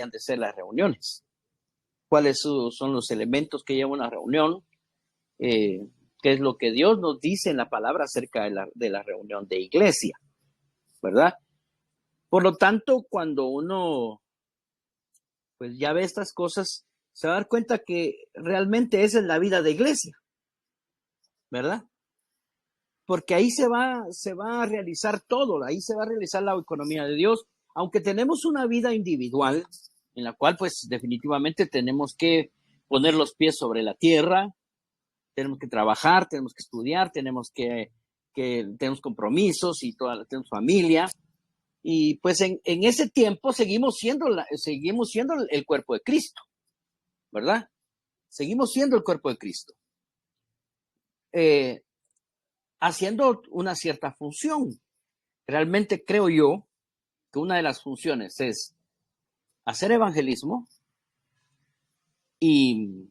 han de ser las reuniones, cuáles son los elementos que lleva una reunión, qué es lo que Dios nos dice en la palabra acerca de la reunión de iglesia, ¿verdad? Por lo tanto, cuando uno pues ya ve estas cosas, se va a dar cuenta que realmente esa es la vida de iglesia, ¿verdad? Porque ahí se va a realizar todo, ahí se va a realizar la economía de Dios, aunque tenemos una vida individual en la cual pues definitivamente tenemos que poner los pies sobre la tierra, tenemos que trabajar, tenemos que estudiar, tenemos compromisos y tenemos familia, y pues en ese tiempo seguimos siendo el cuerpo de Cristo, ¿verdad? Seguimos siendo el cuerpo de Cristo. Haciendo una cierta función. Realmente creo yo que una de las funciones es hacer evangelismo y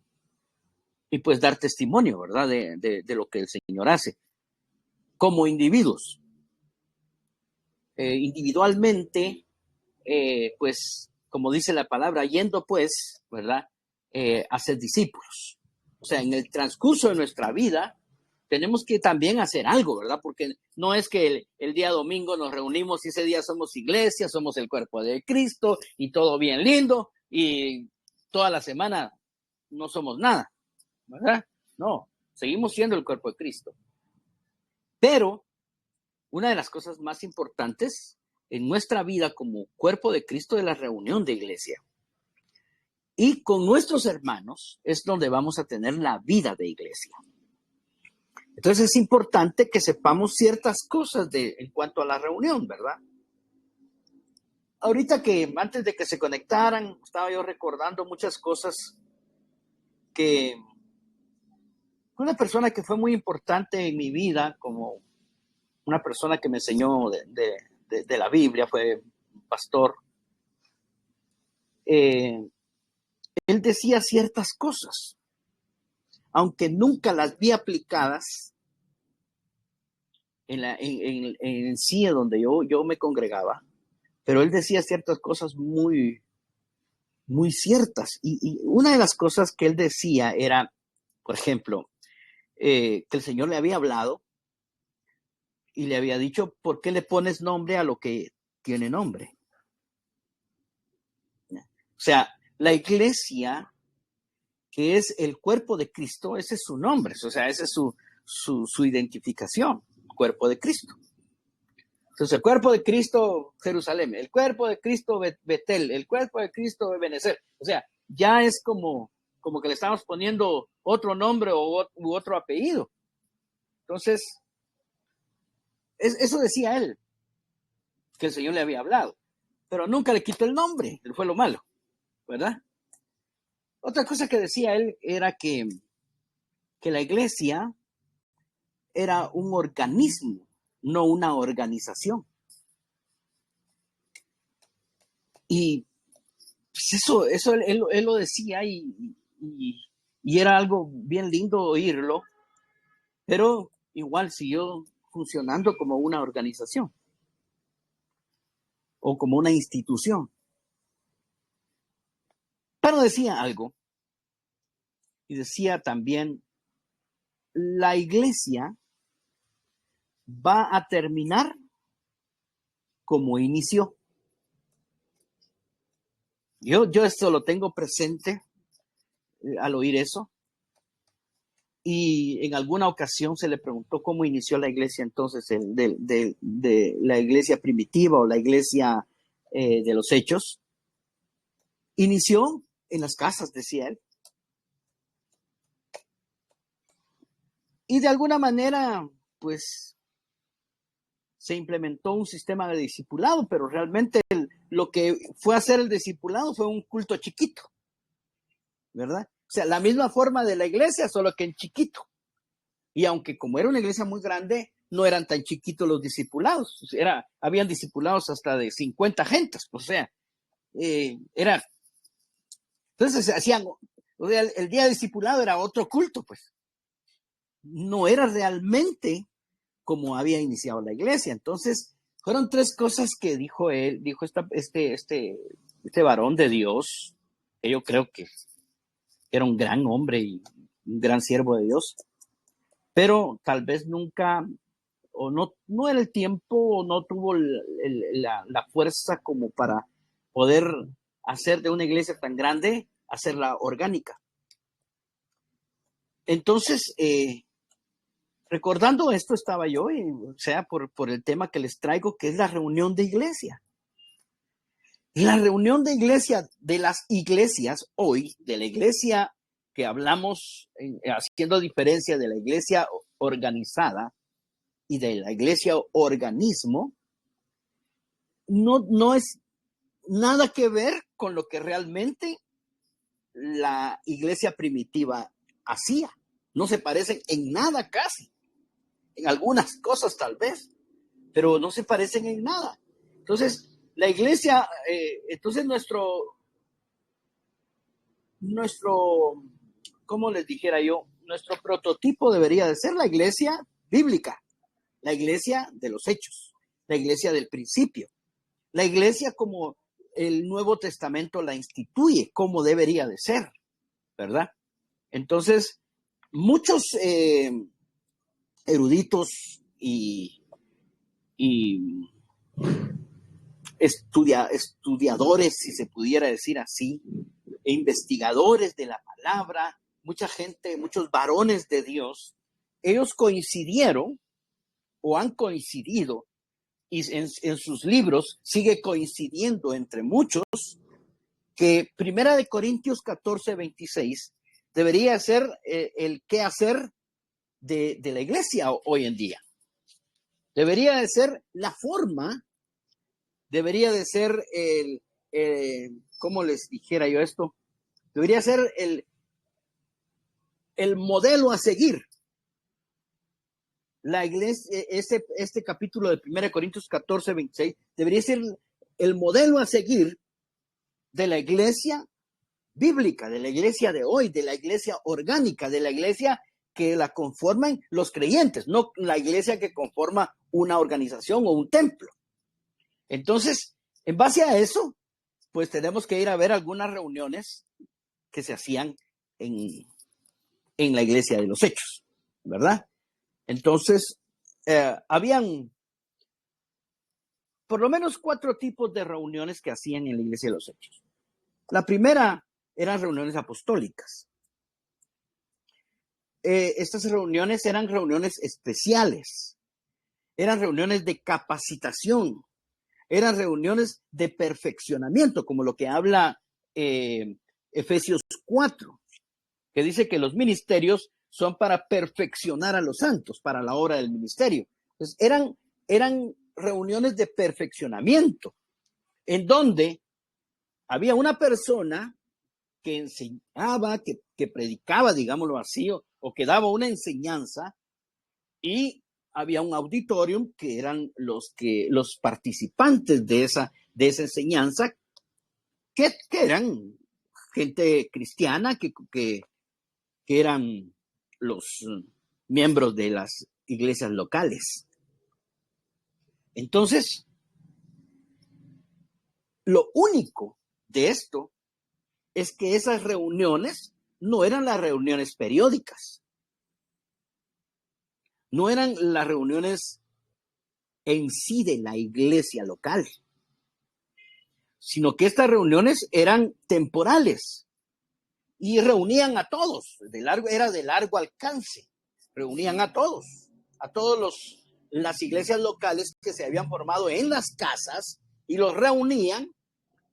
pues dar testimonio, ¿verdad? De lo que el Señor hace como individuos. Individualmente, pues, como dice la palabra, yendo pues, ¿verdad? A ser discípulos. O sea, en el transcurso de nuestra vida, tenemos que también hacer algo, ¿verdad? Porque no es que el día domingo nos reunimos y ese día somos iglesia, somos el cuerpo de Cristo y todo bien lindo y toda la semana no somos nada, ¿verdad? No, seguimos siendo el cuerpo de Cristo. Pero una de las cosas más importantes en nuestra vida como cuerpo de Cristo es la reunión de iglesia. Y con nuestros hermanos es donde vamos a tener la vida de iglesia. Entonces es importante que sepamos ciertas cosas en cuanto a la reunión, ¿verdad? Ahorita antes de que se conectaran, estaba yo recordando muchas cosas que una persona que fue muy importante en mi vida, como una persona que me enseñó de la Biblia, fue un pastor. Él decía ciertas cosas, aunque nunca las vi aplicadas en sí, donde yo me congregaba, pero él decía ciertas cosas muy, muy ciertas. Y una de las cosas que él decía era, por ejemplo, que el Señor le había hablado y le había dicho, ¿por qué le pones nombre a lo que tiene nombre? O sea, la iglesia, que es el cuerpo de Cristo, ese es su nombre, o sea, esa es su identificación, cuerpo de Cristo. Entonces, el cuerpo de Cristo, Jerusalén, el cuerpo de Cristo, Betel, el cuerpo de Cristo, Benecer. O sea, ya es como que le estamos poniendo otro nombre u otro apellido. Entonces, eso decía él, que el Señor le había hablado, pero nunca le quitó el nombre, fue lo malo, ¿verdad? Otra cosa que decía él era que la iglesia era un organismo, no una organización. Y pues eso él lo decía y era algo bien lindo oírlo, pero igual siguió funcionando como una organización o como una institución. Pero decía algo, y decía también, la iglesia va a terminar como inició. Yo esto lo tengo presente al oír eso. Y en alguna ocasión se le preguntó cómo inició la iglesia entonces, de la iglesia primitiva o la iglesia de los Hechos. Inició en las casas, decía él. Y de alguna manera, pues, se implementó un sistema de discipulado, pero realmente lo que fue hacer el discipulado fue un culto chiquito, ¿verdad? O sea, la misma forma de la iglesia, solo que en chiquito. Y aunque como era una iglesia muy grande, no eran tan chiquitos los discipulados. Habían discipulados hasta de 50 gentes. O sea, era... Entonces hacían... O sea, el día de discipulado era otro culto, pues. No era realmente como había iniciado la iglesia. Entonces, fueron tres cosas que dijo él, dijo este este varón de Dios, que yo creo que era un gran hombre y un gran siervo de Dios, pero tal vez nunca, o no era el tiempo, o no tuvo la fuerza como para poder hacer de una iglesia tan grande, hacerla orgánica. Entonces, recordando esto estaba yo, o sea, por el tema que les traigo, que es la reunión de iglesia. La reunión de iglesia, de las iglesias hoy, de la iglesia que hablamos, haciendo diferencia de la iglesia organizada y de la iglesia organismo, no es nada que ver con lo que realmente la iglesia primitiva hacía. No se parecen en nada casi. En algunas cosas tal vez, pero no se parecen en nada. Entonces, la iglesia, entonces nuestro, ¿cómo les dijera yo? Nuestro prototipo debería de ser la iglesia bíblica, la iglesia de los hechos, la iglesia del principio, la iglesia como el Nuevo Testamento la instituye, como debería de ser, ¿verdad? Entonces, muchos eruditos y estudiadores, si se pudiera decir así, e investigadores de la palabra, mucha gente, muchos varones de Dios, ellos coincidieron o han coincidido, y en sus libros sigue coincidiendo entre muchos, que Primera de Corintios 14:26 debería ser el qué hacer de la iglesia hoy en día. Debería de ser la forma, debería de ser ¿cómo les dijera yo esto? Debería ser el modelo a seguir. La iglesia, este capítulo de 1 Corintios 14:26 debería ser el modelo a seguir de la iglesia bíblica, de la iglesia de hoy, de la iglesia orgánica, de la iglesia que la conforman los creyentes, no la iglesia que conforma una organización o un templo. Entonces, en base a eso, pues tenemos que ir a ver algunas reuniones que se hacían en la iglesia de los hechos, ¿verdad? Entonces, habían por lo menos 4 tipos de reuniones que hacían en la iglesia de los hechos. La primera eran reuniones apostólicas. Estas reuniones eran reuniones especiales, eran reuniones de capacitación, eran reuniones de perfeccionamiento, como lo que habla Efesios 4, que dice que los ministerios son para perfeccionar a los santos, para la obra del ministerio. Entonces, eran reuniones de perfeccionamiento, en donde había una persona que enseñaba, que predicaba, digámoslo así, o que daba una enseñanza, y había un auditorium que eran los participantes de esa enseñanza, que eran gente cristiana, que eran los miembros de las iglesias locales. Entonces, lo único de esto es que esas reuniones no eran las reuniones periódicas, no eran las reuniones en sí de la iglesia local, sino que estas reuniones eran temporales y reunían a todos, era de largo alcance, reunían a todos las iglesias locales que se habían formado en las casas y los reunían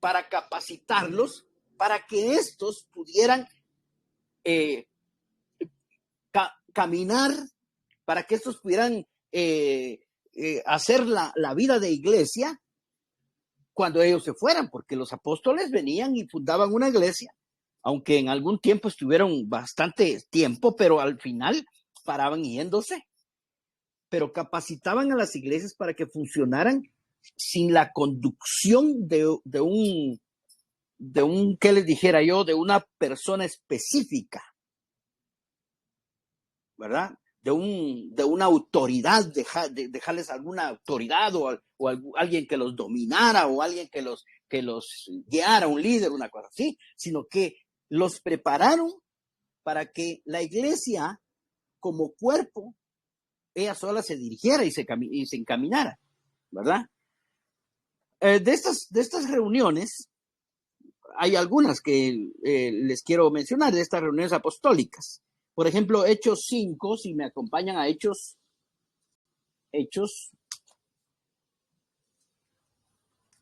para capacitarlos, para que estos pudieran caminar, para que estos pudieran hacer la vida de iglesia cuando ellos se fueran, porque los apóstoles venían y fundaban una iglesia, aunque en algún tiempo estuvieron bastante tiempo, pero al final paraban yéndose. Pero capacitaban a las iglesias para que funcionaran sin la conducción de un, ¿qué les dijera yo? De una persona específica, ¿verdad? De una autoridad, de dejarles alguna autoridad o alguien que los dominara o alguien que que los guiara un líder, una cosa así, sino que los prepararon para que la iglesia como cuerpo, ella sola se dirigiera y se encaminara, ¿verdad? De estas reuniones, hay algunas que les quiero mencionar, de estas reuniones apostólicas. Por ejemplo, Hechos 5, si me acompañan a Hechos,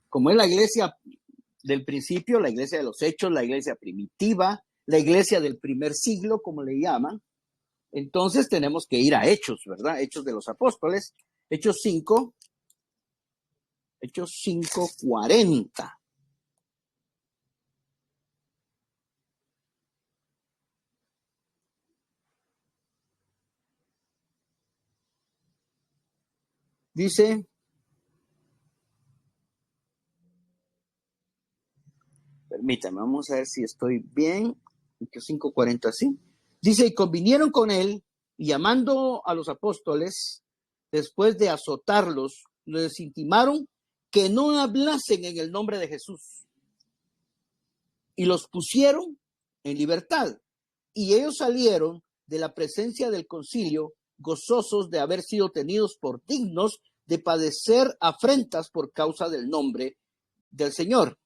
como es la iglesia del principio, la iglesia de los Hechos, la iglesia primitiva, la iglesia del primer siglo, como le llaman. Entonces tenemos que ir a Hechos, ¿verdad? Hechos de los Apóstoles, Hechos 5:40. Dice, permítame, vamos a ver si estoy bien. Hechos 5:40, ¿sí? Dice, y convinieron con él, y llamando a los apóstoles, después de azotarlos, les intimaron que no hablasen en el nombre de Jesús. Y los pusieron en libertad. Y ellos salieron de la presencia del concilio, gozosos de haber sido tenidos por dignos de padecer afrentas por causa del nombre del Señor.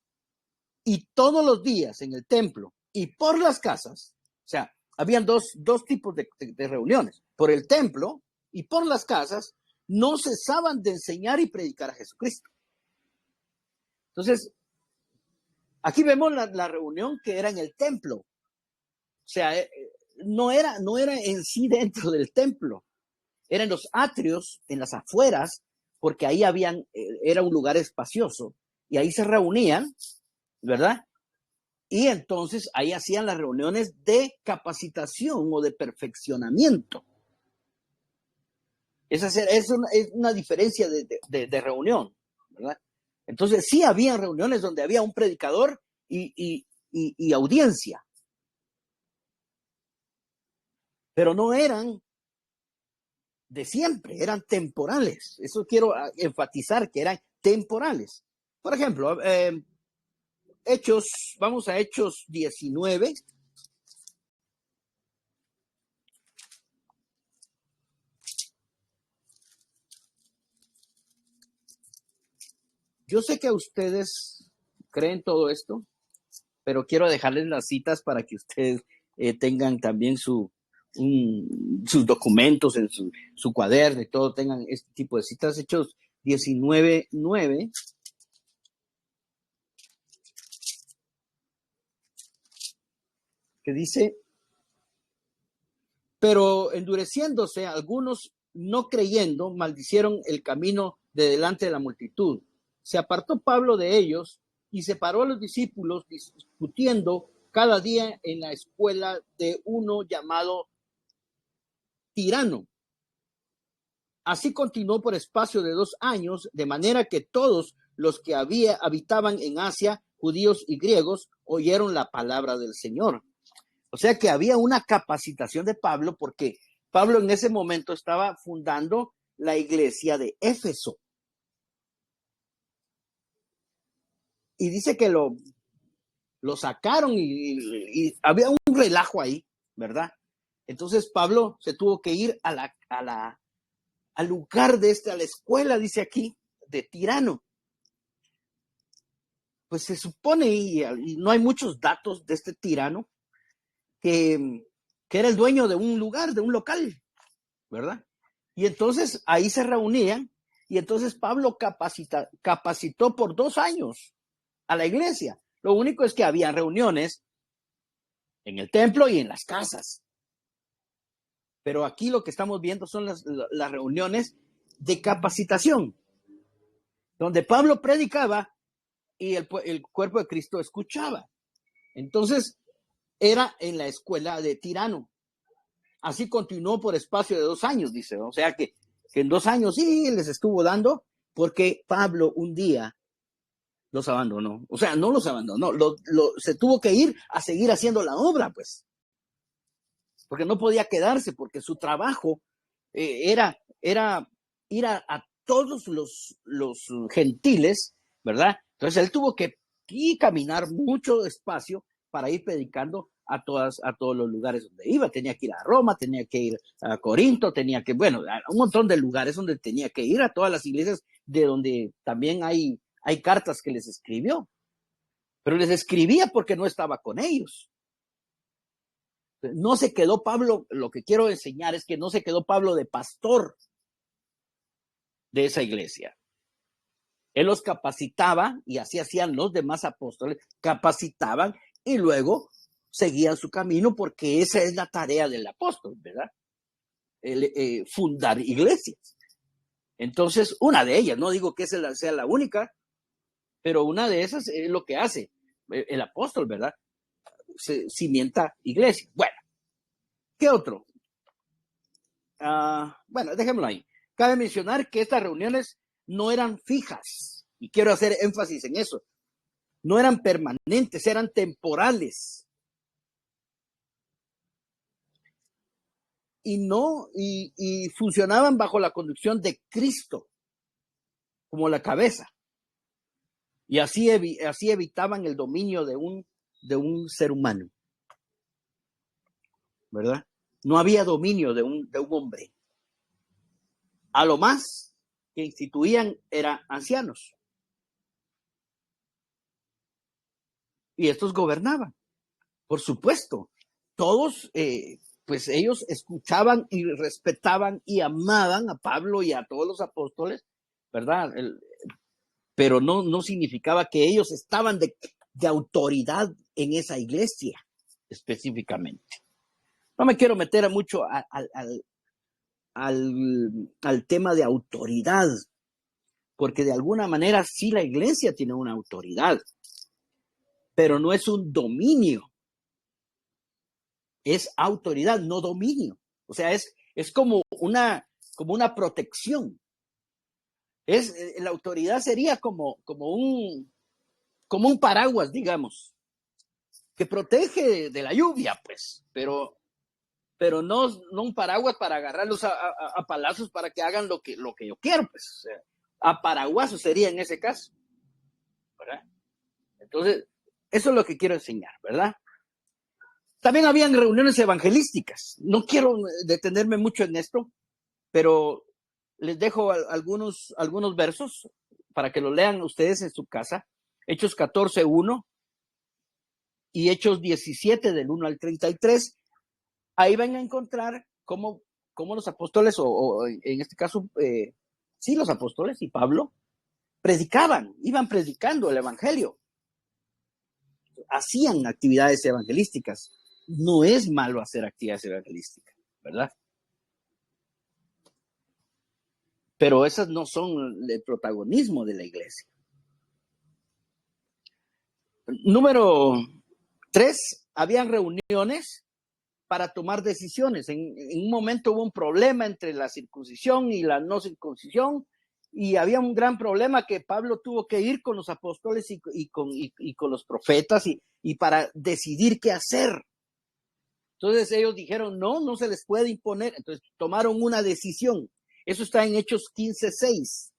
Y todos los días en el templo y por las casas, o sea, habían dos tipos de reuniones, por el templo y por las casas, no cesaban de enseñar y predicar a Jesucristo. Entonces, aquí vemos la reunión que era en el templo. O sea, no era en sí dentro del templo, era en los atrios, en las afueras, porque ahí era un lugar espacioso, y ahí se reunían, ¿verdad? Y entonces ahí hacían las reuniones de capacitación o de perfeccionamiento. Esa es una diferencia de reunión, ¿verdad? Entonces sí había reuniones donde había un predicador y audiencia, pero no eran de siempre, eran temporales. Eso quiero enfatizar, que eran temporales. Por ejemplo, vamos a Hechos 19. Yo sé que ustedes creen todo esto, pero quiero dejarles las citas para que ustedes tengan también sus documentos en su cuaderno y todo, tengan este tipo de citas. Hechos 19:9. Que dice, pero endureciéndose algunos, no creyendo, maldicieron el camino de delante de la multitud. Se apartó Pablo de ellos y separó a los discípulos, discutiendo cada día en la escuela de uno llamado Tirano. Así continuó por espacio de 2 años, de manera que todos los que habitaban en Asia, judíos y griegos, oyeron la palabra del Señor. O sea que había una capacitación de Pablo, porque Pablo en ese momento estaba fundando la iglesia de Éfeso. Y dice que lo sacaron y había un relajo ahí, ¿verdad? Entonces Pablo se tuvo que ir al lugar a la escuela, dice aquí, de Tirano. Pues se supone, y no hay muchos datos de este Tirano, que era el dueño de un lugar, de un local, ¿verdad? Y entonces ahí se reunían, y entonces Pablo capacitó por 2 años a la iglesia. Lo único es que había reuniones en el templo y en las casas. Pero aquí lo que estamos viendo son las reuniones de capacitación, donde Pablo predicaba y el cuerpo de Cristo escuchaba. Entonces, era en la escuela de Tirano. Así continuó por espacio de 2 años, dice. O sea que en 2 años sí les estuvo dando, porque Pablo un día los abandonó. O sea, no los abandonó, se tuvo que ir a seguir haciendo la obra, pues. Porque no podía quedarse, porque su trabajo era ir a todos los gentiles, ¿verdad? Entonces él tuvo que y caminar mucho espacio para ir predicando a todos los lugares donde iba. Tenía que ir a Roma, tenía que ir a Corinto, tenía que, bueno, a un montón de lugares donde tenía que ir, a todas las iglesias de donde también hay cartas que les escribió. Pero les escribía porque no estaba con ellos. No se quedó Pablo, lo que quiero enseñar es que no se quedó Pablo de pastor de esa iglesia. Él los capacitaba y así hacían los demás apóstoles, capacitaban y luego seguían su camino porque esa es la tarea del apóstol, ¿verdad? Fundar iglesias. Entonces, una de ellas, no digo que esa sea la única, pero una de esas es lo que hace el apóstol, ¿verdad? Se cimienta iglesia. Bueno, ¿qué otro? Bueno, dejémoslo ahí. Cabe mencionar que estas reuniones no eran fijas, y quiero hacer énfasis en eso. No eran permanentes, eran temporales. Y funcionaban bajo la conducción de Cristo como la cabeza. Y así evitaban el dominio de un ser humano, ¿verdad? No había dominio de un hombre. A lo más que instituían eran ancianos. Y estos gobernaban, por supuesto. Todos, pues ellos escuchaban y respetaban y amaban a Pablo y a todos los apóstoles, ¿verdad? Pero no significaba que ellos estaban de autoridad en esa iglesia específicamente. No me quiero meter mucho al tema de autoridad, porque de alguna manera sí la iglesia tiene una autoridad, pero no es un dominio, es autoridad, no dominio. O sea, es como una protección. La autoridad sería como un paraguas, digamos, que protege de la lluvia, pues, pero no un paraguas para agarrarlos a palazos para que hagan lo que yo quiero, pues. O sea, a paraguasos sería en ese caso, ¿verdad? Entonces, eso es lo que quiero enseñar, ¿verdad? También habían reuniones evangelísticas. No quiero detenerme mucho en esto, pero les dejo algunos versos para que lo lean ustedes en su casa. Hechos 14:1 y Hechos 17 del 1 al 33. Ahí van a encontrar cómo los apóstoles, o en este caso, sí, los apóstoles y Pablo, iban predicando el evangelio. Hacían actividades evangelísticas. No es malo hacer actividades evangelísticas, ¿verdad? Pero esas no son el protagonismo de la iglesia. Número 3, habían reuniones para tomar decisiones. En un momento hubo un problema entre la circuncisión y la no circuncisión, y había un gran problema que Pablo tuvo que ir con los apóstoles y con los profetas y para decidir qué hacer. Entonces ellos dijeron, no se les puede imponer. Entonces tomaron una decisión. Eso está en Hechos 15:6.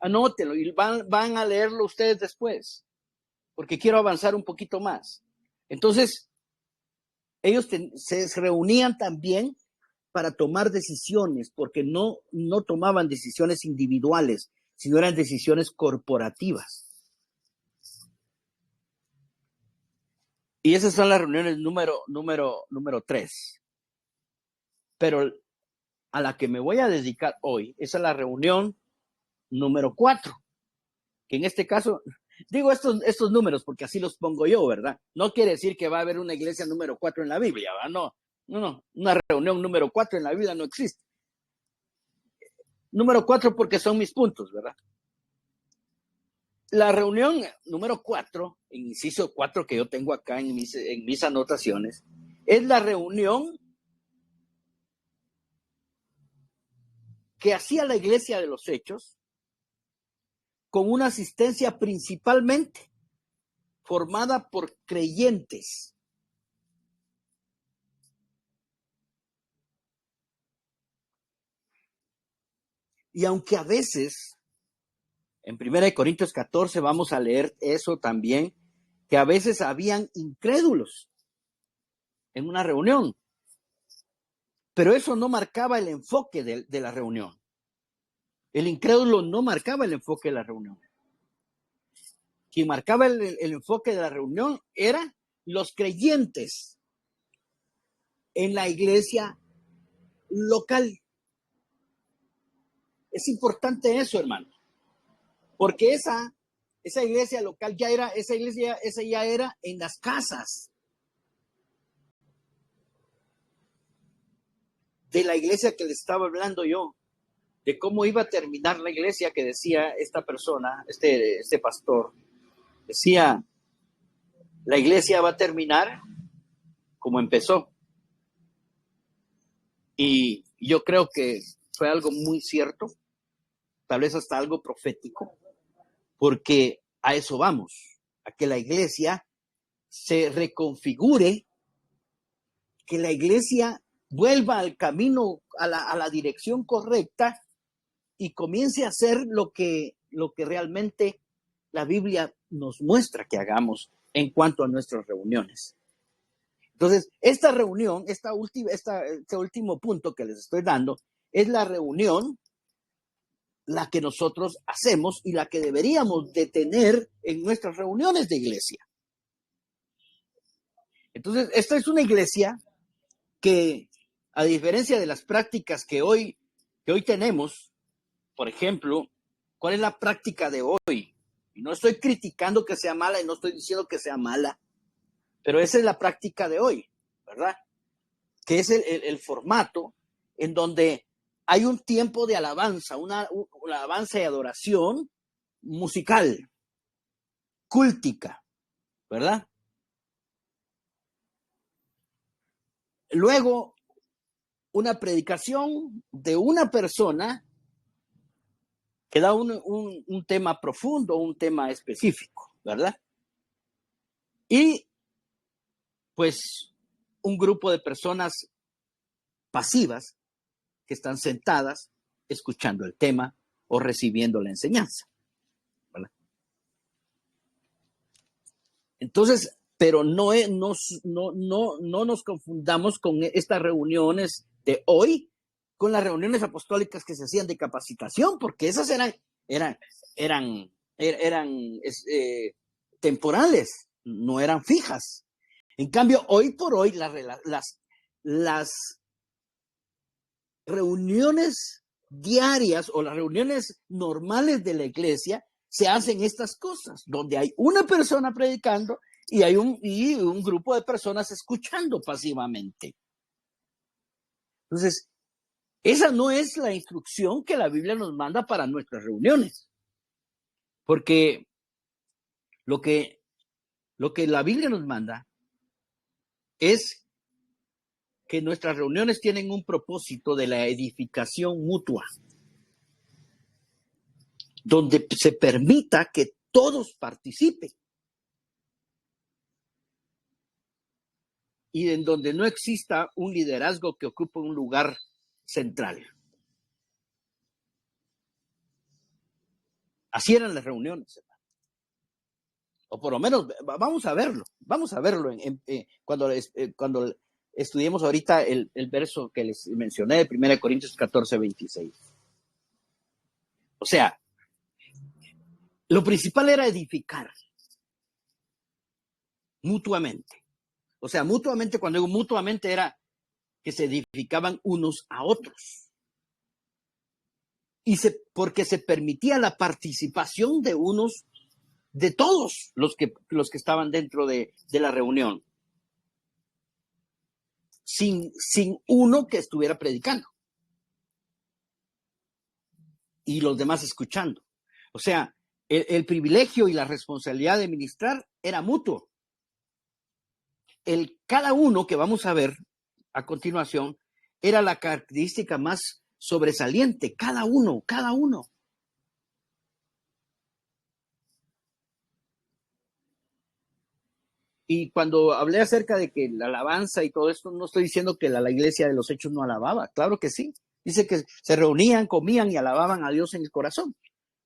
Anótenlo y van a leerlo ustedes después, porque quiero avanzar un poquito más. Entonces, ellos se reunían también para tomar decisiones, porque no tomaban decisiones individuales, sino eran decisiones corporativas. Y esas son las reuniones número 3. Pero a la que me voy a dedicar hoy es a la reunión número 4, que en este caso, digo estos números porque así los pongo yo, ¿verdad? No quiere decir que va a haber una iglesia número 4 en la Biblia, ¿verdad? No, una reunión número 4 en la Biblia no existe. Número 4 porque son mis puntos, ¿verdad? La reunión número 4, en inciso 4 que yo tengo acá en mis anotaciones, es la reunión que hacía la iglesia de los Hechos con una asistencia principalmente formada por creyentes. Y aunque a veces En 1 Corintios 14 vamos a leer eso también, que a veces habían incrédulos en una reunión, pero eso no marcaba el enfoque de la reunión. El incrédulo no marcaba el enfoque de la reunión. Quien marcaba el enfoque de la reunión eran los creyentes en la iglesia local. Es importante eso, hermano, porque esa iglesia local esa ya era en las casas de la iglesia que le estaba hablando yo, de cómo iba a terminar la iglesia, que decía esta persona, este pastor, decía, la iglesia va a terminar como empezó. Y yo creo que fue algo muy cierto, tal vez hasta algo profético, porque a eso vamos, a que la iglesia se reconfigure, que la iglesia vuelva al camino, a la dirección correcta y comience a hacer lo que realmente la Biblia nos muestra que hagamos en cuanto a nuestras reuniones. Entonces, esta reunión, este último punto que les estoy dando, es la reunión la que nosotros hacemos y la que deberíamos de tener en nuestras reuniones de iglesia. Entonces, esta es una iglesia que, a diferencia de las prácticas que hoy tenemos, por ejemplo, ¿cuál es la práctica de hoy? Y no estoy criticando que sea mala y no estoy diciendo que sea mala, pero esa es la práctica de hoy, ¿verdad? Que es el formato en donde hay un tiempo de alabanza, una alabanza y adoración musical, cúltica, ¿verdad? Luego, una predicación de una persona que da un tema profundo, un tema específico, ¿verdad? Y, pues, un grupo de personas pasivas que están sentadas escuchando el tema o recibiendo la enseñanza, ¿verdad? Entonces, pero no nos confundamos con estas reuniones de hoy con las reuniones apostólicas que se hacían de capacitación, porque esas eran temporales, no eran fijas. En cambio, hoy por hoy las reuniones diarias o las reuniones normales de la iglesia se hacen estas cosas, donde hay una persona predicando y hay un grupo de personas escuchando pasivamente. Entonces, esa no es la instrucción que la Biblia nos manda para nuestras reuniones, porque lo que la Biblia nos manda es que nuestras reuniones tienen un propósito de la edificación mutua, donde se permita que todos participen y en donde no exista un liderazgo que ocupe un lugar central. Así eran las reuniones, hermano. O por lo menos vamos a verlo cuando estudiemos ahorita el verso que les mencioné de 1 Corintios 14, 26. O sea, lo principal era edificar mutuamente. O sea, mutuamente, cuando digo mutuamente, era que se edificaban unos a otros. Porque se permitía la participación de todos los que estaban dentro de la reunión, sin uno que estuviera predicando y los demás escuchando. O sea, el privilegio y la responsabilidad de ministrar era mutuo. Cada uno que vamos a ver a continuación era la característica más sobresaliente, cada uno. Y cuando hablé acerca de que la alabanza y todo esto, no estoy diciendo que la iglesia de los Hechos no alababa, claro que sí. Dice que se reunían, comían y alababan a Dios en el corazón.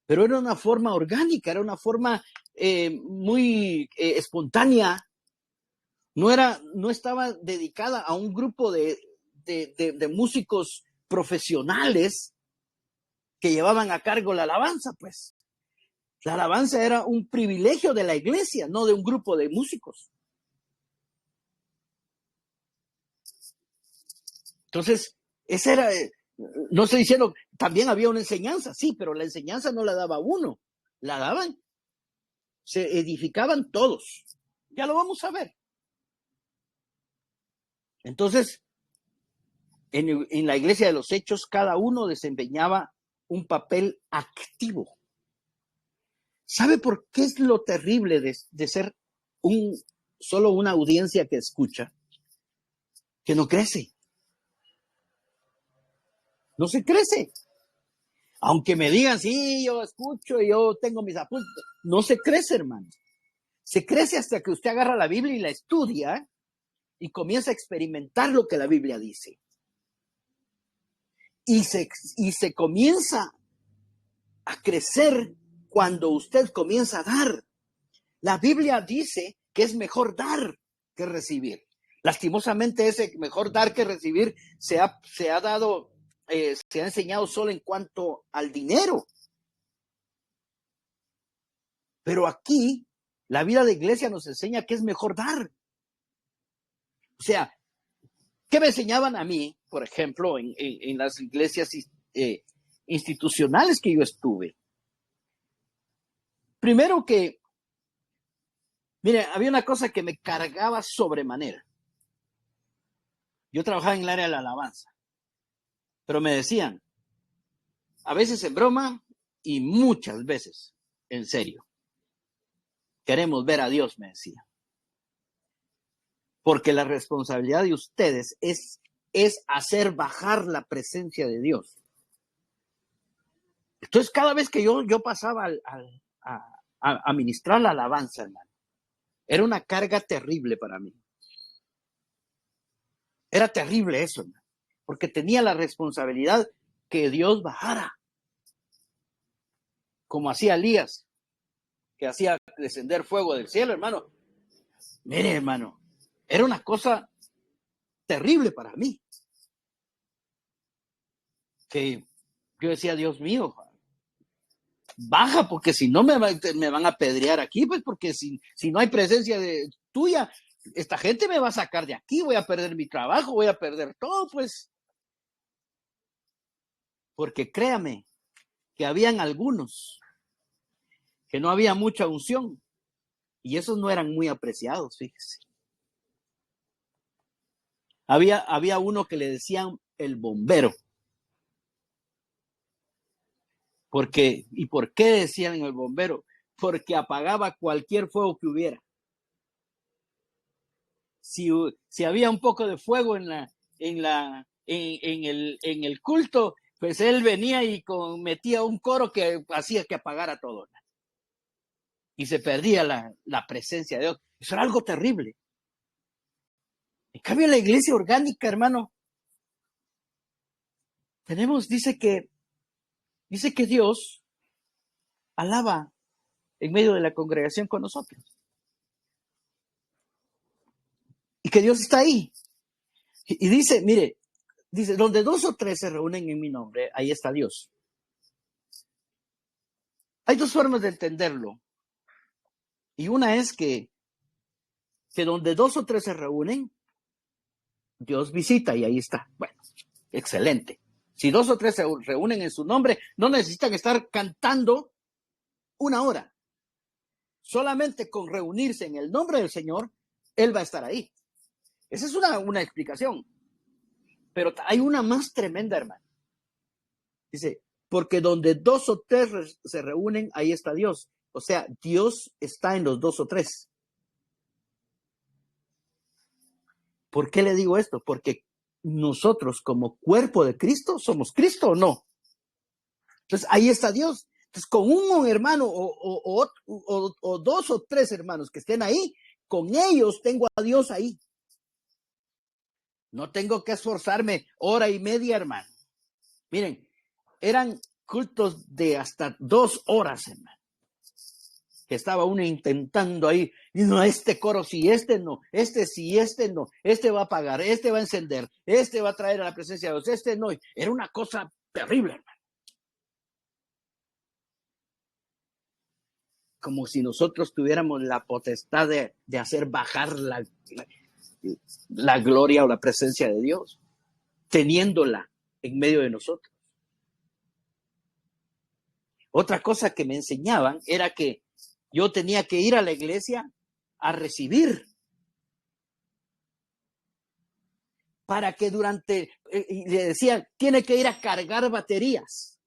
pero era una forma orgánica, era una forma muy espontánea. No estaba dedicada a un grupo de músicos profesionales que llevaban a cargo la alabanza, pues. La alabanza era un privilegio de la iglesia, no de un grupo de músicos. Entonces, ese era, no estoy diciendo, también había una enseñanza, sí, pero la enseñanza no la daba uno, la daban, se edificaban todos. Ya lo vamos a ver. Entonces, en la iglesia de los Hechos, cada uno desempeñaba un papel activo. ¿Sabe por qué es lo terrible de ser solo una audiencia que escucha? Que no crece. No se crece. Aunque me digan, sí, yo escucho, yo tengo mis apuntes. No se crece, hermano. Se crece hasta que usted agarra la Biblia y la estudia y comienza a experimentar lo que la Biblia dice. Y se comienza a crecer cuando usted comienza a dar. La Biblia dice que es mejor dar que recibir. Lastimosamente, ese mejor dar que recibir se ha enseñado solo en cuanto al dinero. Pero aquí, la vida de iglesia nos enseña que es mejor dar. O sea, ¿qué me enseñaban a mí, por ejemplo, en las iglesias institucionales que yo estuve? Primero que, mire, había una cosa que me cargaba sobremanera. Yo trabajaba en el área de la alabanza, pero me decían, a veces en broma y muchas veces en serio, queremos ver a Dios, me decía. Porque la responsabilidad de ustedes es hacer bajar la presencia de Dios. Entonces, cada vez que yo pasaba a ministrar la alabanza, hermano, era una carga terrible para mí. Era terrible eso, hermano, porque tenía la responsabilidad que Dios bajara, como hacía Elías, que hacía descender fuego del cielo, hermano. Mire, hermano, era una cosa terrible para mí. Que yo decía, Dios mío, baja, porque si no me van a apedrear aquí, pues porque si no hay presencia tuya, esta gente me va a sacar de aquí, voy a perder mi trabajo, voy a perder todo, pues. Porque créame que habían algunos que no había mucha unción y esos no eran muy apreciados, fíjese. Había uno que le decían el bombero. ¿Y por qué decían el bombero? Porque apagaba cualquier fuego que hubiera. Si había un poco de fuego en el culto, pues él venía y metía un coro que hacía que apagara todo. Y se perdía la presencia de Dios. Eso era algo terrible. En cambio, en la iglesia orgánica, hermano, dice que Dios alaba en medio de la congregación con nosotros. Y que Dios está ahí. Y dice, mire, donde 2 o 3 se reúnen en mi nombre, ahí está Dios. Hay 2 formas de entenderlo. Y una es que donde 2 o 3 se reúnen, Dios visita y ahí está. Bueno, excelente. Si 2 o 3 se reúnen en su nombre, no necesitan estar cantando 1 hora. Solamente con reunirse en el nombre del Señor, Él va a estar ahí. Esa es una explicación. Pero hay una más tremenda, hermano. Dice, porque donde 2 o 3 se reúnen, ahí está Dios. O sea, Dios está en los 2 o 3. ¿Por qué le digo esto? Porque nosotros como cuerpo de Cristo, ¿somos Cristo o no? Entonces, ahí está Dios. Entonces, con un hermano o 2 o 3 hermanos que estén ahí, con ellos tengo a Dios ahí. No tengo que esforzarme 1 hora y media, hermano. Miren, eran cultos de hasta 2 horas, hermano. Que estaba uno intentando ahí, y no, este coro sí, este no, este sí, este no, este va a apagar, este va a encender, este va a traer a la presencia de Dios, este no. Era una cosa terrible, hermano. Como si nosotros tuviéramos la potestad de hacer bajar la gloria o la presencia de Dios, teniéndola en medio de nosotros. Otra cosa que me enseñaban era que yo tenía que ir a la iglesia a recibir, para que le decían, tiene que ir a cargar baterías.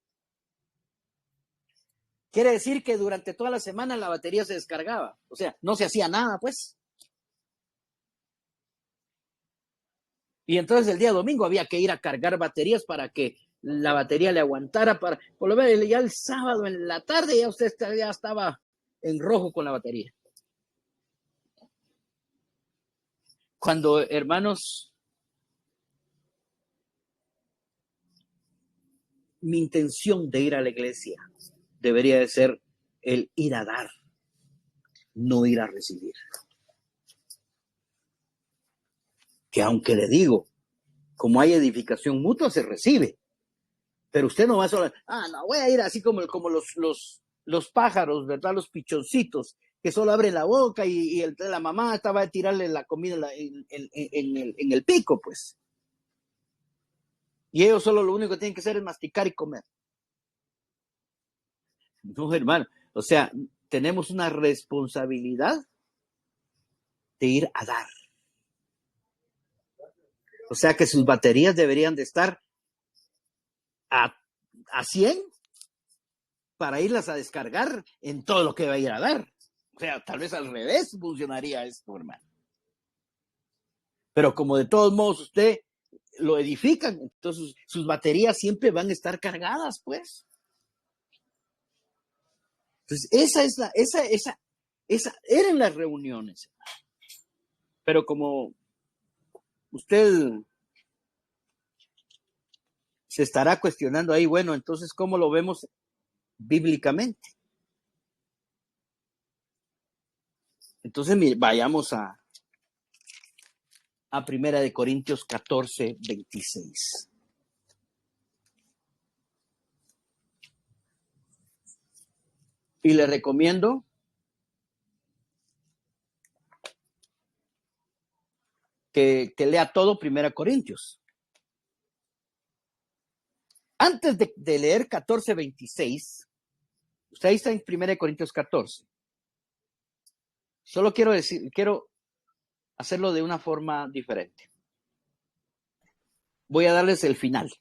Quiere decir que durante toda la semana la batería se descargaba. O sea, no se hacía nada, pues. Y entonces el día domingo había que ir a cargar baterías para que la batería le aguantara. Por lo menos ya el sábado en la tarde ya usted ya estaba en rojo con la batería. Cuando, hermanos, mi intención de ir a la iglesia debería de ser el ir a dar, no ir a recibir. Que aunque le digo, como hay edificación mutua, se recibe. Pero usted no va solo, no, voy a ir así como los pájaros, ¿verdad? Los pichoncitos, que solo abren la boca y la mamá estaba a tirarle la comida en el pico, pues. Y ellos solo lo único que tienen que hacer es masticar y comer. No, hermano. O sea, tenemos una responsabilidad de ir a dar. O sea que sus baterías deberían de estar a 100 para irlas a descargar en todo lo que va a ir a dar. O sea, tal vez al revés funcionaría esto, hermano. Pero como de todos modos usted lo edifican, entonces sus baterías siempre van a estar cargadas, pues. Entonces, esa eran las reuniones. Pero como usted se estará cuestionando ahí, bueno, entonces, ¿cómo lo vemos bíblicamente? Entonces, vayamos a 1 Corintios 14, 26. Y le recomiendo que lea todo 1 Corintios. Antes de leer 14, 26, usted ahí está en 1 Corintios 14. Solo quiero hacerlo de una forma diferente. Voy a darles el final.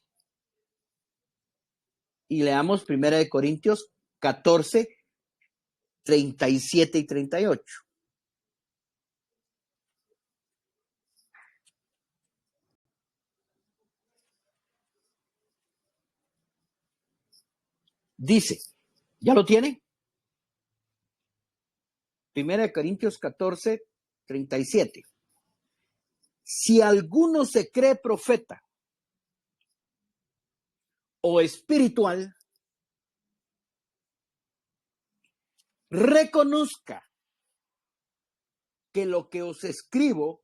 Y leamos 1 Corintios 14, 37 y 38. Dice, ¿ya lo tiene? 1 Corintios 14, 37. Si alguno se cree profeta o espiritual, reconozca que lo que os escribo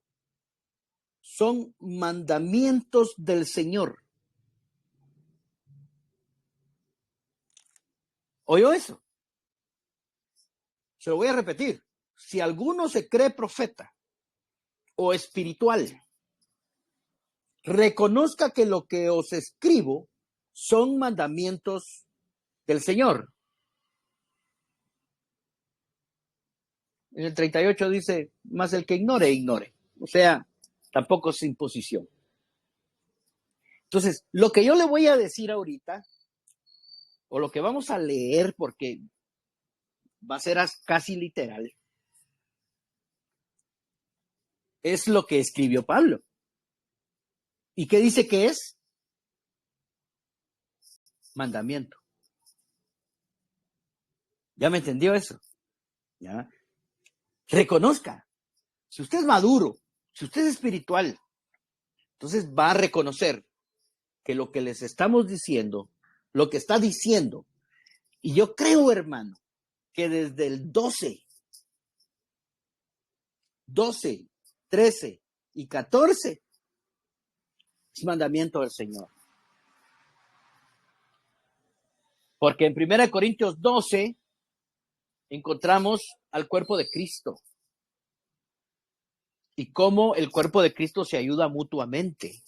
son mandamientos del Señor. ¿Oyó eso? Se lo voy a repetir. Si alguno se cree profeta o espiritual, reconozca que lo que os escribo son mandamientos del Señor. En el 38 dice, más el que ignore, ignore. O sea, tampoco es imposición. Entonces, lo que yo le voy a decir ahorita, o lo que vamos a leer, porque va a ser casi literal, es lo que escribió Pablo. ¿Y qué dice que es? Mandamiento. ¿Ya me entendió eso? ¿Ya? Reconozca. Si usted es maduro, si usted es espiritual, entonces va a reconocer que lo que les estamos diciendo lo que está diciendo. Y yo creo, hermano, que desde el 12, 13 y 14 es mandamiento del Señor. Porque en 1 Corintios 12 encontramos al cuerpo de Cristo y cómo el cuerpo de Cristo se ayuda mutuamente.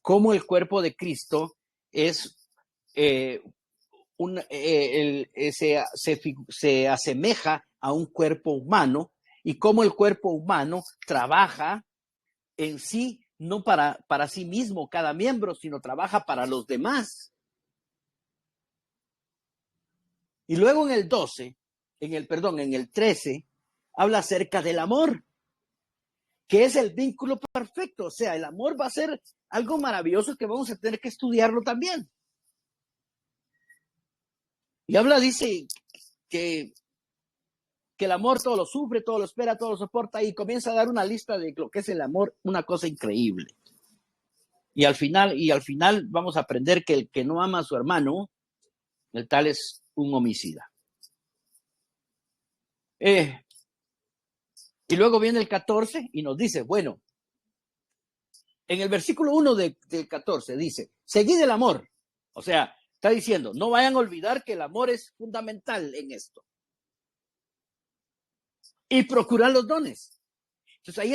Cómo el cuerpo de Cristo es se asemeja a un cuerpo humano y cómo el cuerpo humano trabaja en sí, no para sí mismo cada miembro, sino trabaja para los demás. Y luego en el 12, en el 13, habla acerca del amor, que es el vínculo perfecto. O sea, el amor va a ser algo maravilloso que vamos a tener que estudiarlo también. Y dice que el amor todo lo sufre, todo lo espera, todo lo soporta, y comienza a dar una lista de lo que es el amor, una cosa increíble. Y al final vamos a aprender que el que no ama a su hermano, el tal es un homicida. Y luego viene el 14 y nos dice, bueno, en el versículo 1 del 14 dice, seguid el amor. O sea, está diciendo, no vayan a olvidar que el amor es fundamental en esto. Y procurar los dones. Entonces ahí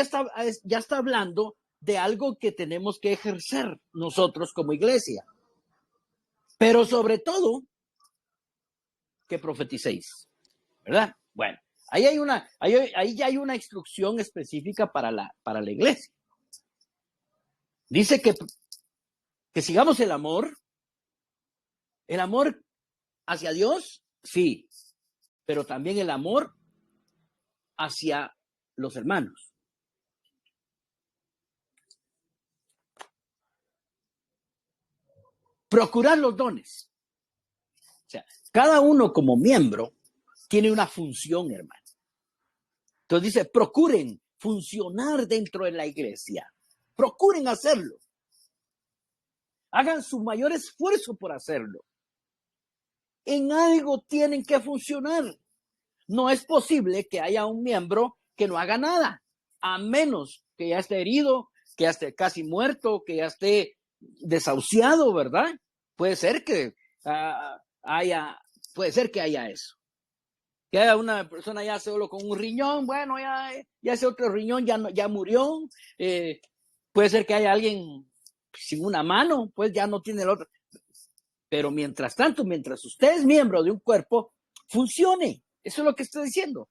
ya está hablando de algo que tenemos que ejercer nosotros como iglesia. Pero sobre todo, que profeticéis. ¿Verdad? Bueno, ahí ya hay una instrucción específica para la iglesia. Dice que sigamos el amor hacia Dios, sí, pero también el amor hacia los hermanos. Procurar los dones. O sea, cada uno como miembro tiene una función, hermano. Entonces dice, procuren funcionar dentro de la iglesia. Procuren hacerlo. Hagan su mayor esfuerzo por hacerlo. En algo tienen que funcionar. No es posible que haya un miembro que no haga nada, a menos que ya esté herido, que ya esté casi muerto, que ya esté desahuciado, ¿verdad? Puede ser que haya eso. Que haya una persona ya solo con un riñón, bueno, ya ese otro riñón ya murió. Puede ser que haya alguien sin una mano, pues ya no tiene el otro. Pero mientras tanto, mientras usted es miembro de un cuerpo, funcione. Eso es lo que estoy diciendo.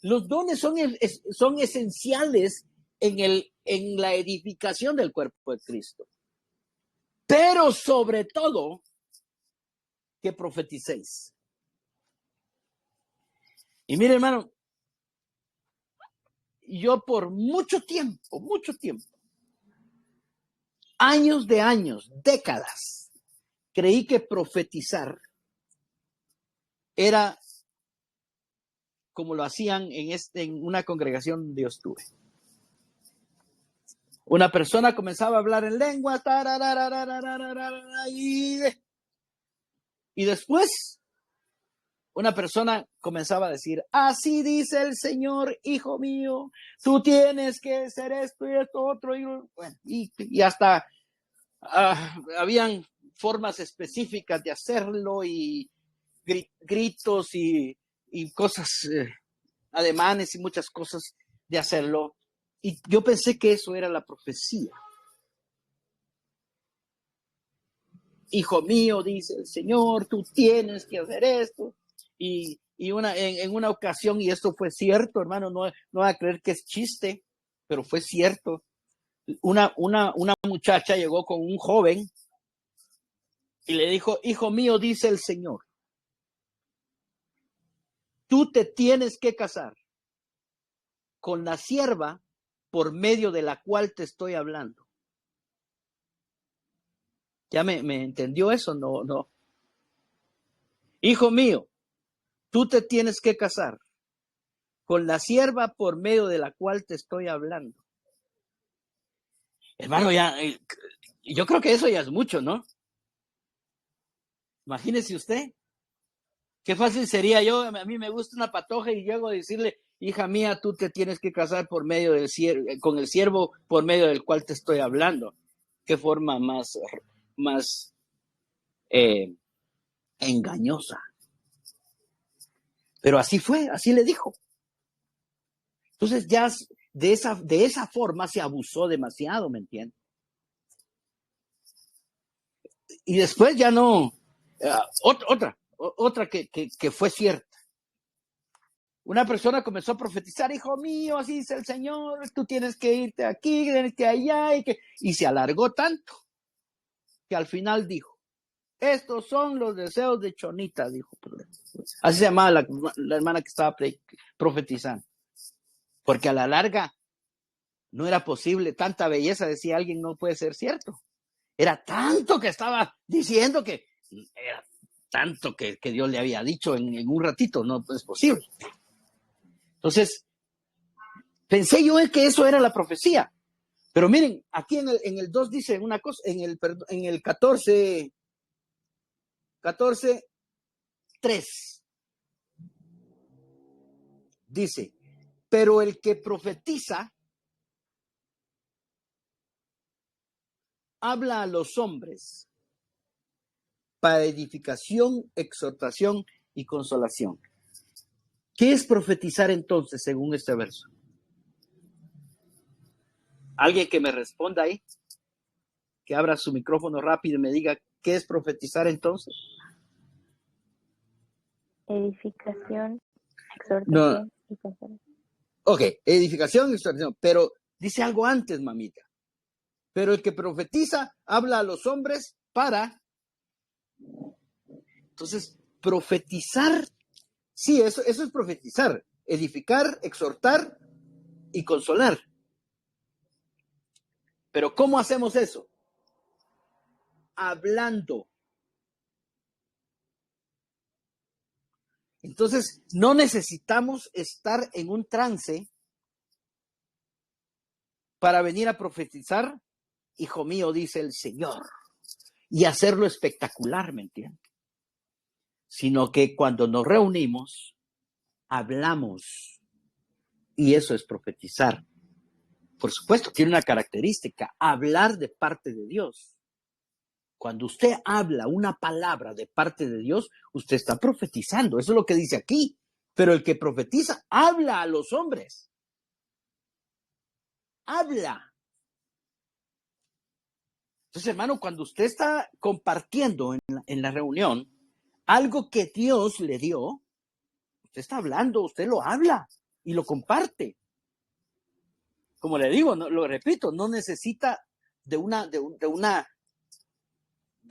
Los dones son esenciales en la edificación del cuerpo de Cristo. Pero sobre todo, que profeticéis. Y mire, hermano, yo por mucho tiempo, años de años, décadas, creí que profetizar era como lo hacían en una congregación donde yo estuve. Una persona comenzaba a hablar en lengua, y después una persona comenzaba a decir, así dice el Señor, hijo mío, tú tienes que hacer esto y esto otro. Y hasta habían formas específicas de hacerlo y gritos y cosas, ademanes y muchas cosas de hacerlo. Y yo pensé que eso era la profecía. Hijo mío, dice el Señor, tú tienes que hacer esto. Y en una ocasión, y esto fue cierto, hermano, no va a creer que es chiste, pero fue cierto. Una muchacha llegó con un joven y le dijo, hijo mío, dice el Señor, tú te tienes que casar con la sierva por medio de la cual te estoy hablando. ¿Ya me entendió eso? No. Hijo mío, tú te tienes que casar con la sierva por medio de la cual te estoy hablando. Hermano, ya, yo creo que eso ya es mucho, ¿no? Imagínese usted. Qué fácil sería yo, a mí me gusta una patoja y llego a decirle, hija mía, tú te tienes que casar por medio del con el siervo por medio del cual te estoy hablando. Qué forma más engañosa. Pero así fue, así le dijo. Entonces ya de esa forma se abusó demasiado, ¿me entiendes? Y después ya no, otra que fue cierta. Una persona comenzó a profetizar, hijo mío, así dice el Señor, tú tienes que irte aquí, tienes que allá, y se alargó tanto que al final dijo, estos son los deseos de Chonita, dijo. Así se llamaba la hermana que estaba profetizando. Porque a la larga no era posible, tanta belleza, decía alguien, no puede ser cierto. Era tanto que estaba diciendo que era tanto que Dios le había dicho en un ratito, no es posible. Entonces, pensé yo que eso era la profecía. Pero miren, aquí en el 2 dice una cosa, en el 14, 3, dice, pero el que profetiza habla a los hombres para edificación, exhortación y consolación. ¿Qué es profetizar entonces, según este verso? Alguien que me responda ahí, que abra su micrófono rápido y me diga, ¿qué es profetizar entonces? Edificación, exhortación y consolación. Ok, edificación y exhortación, pero dice algo antes, mamita. Pero el que profetiza habla a los hombres para... Entonces, profetizar, sí, eso es profetizar, edificar, exhortar y consolar. Pero ¿cómo hacemos eso? Hablando. Entonces, no necesitamos estar en un trance para venir a profetizar, hijo mío, dice el Señor, y hacerlo espectacular, ¿me entiendes? Sino que cuando nos reunimos, hablamos, y eso es profetizar. Por supuesto, tiene una característica, hablar de parte de Dios. Cuando usted habla una palabra de parte de Dios, usted está profetizando. Eso es lo que dice aquí. Pero el que profetiza, habla a los hombres. Habla. Entonces, hermano, cuando usted está compartiendo en la reunión algo que Dios le dio, usted está hablando, usted lo habla y lo comparte. Como le digo, no, lo repito, no necesita de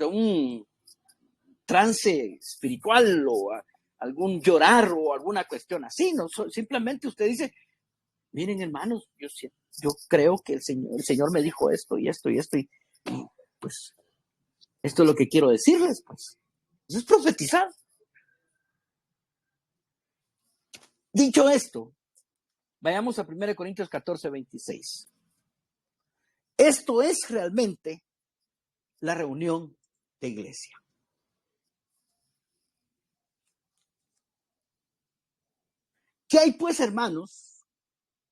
un trance espiritual o algún llorar o alguna cuestión así, no, simplemente usted dice, miren hermanos, yo creo que el Señor me dijo esto y esto y esto y pues esto es lo que quiero decirles, pues. Eso es profetizar. Dicho esto, vayamos a 1 Corintios 14, 26. Esto es realmente la reunión de iglesia. ¿Qué hay pues, hermanos,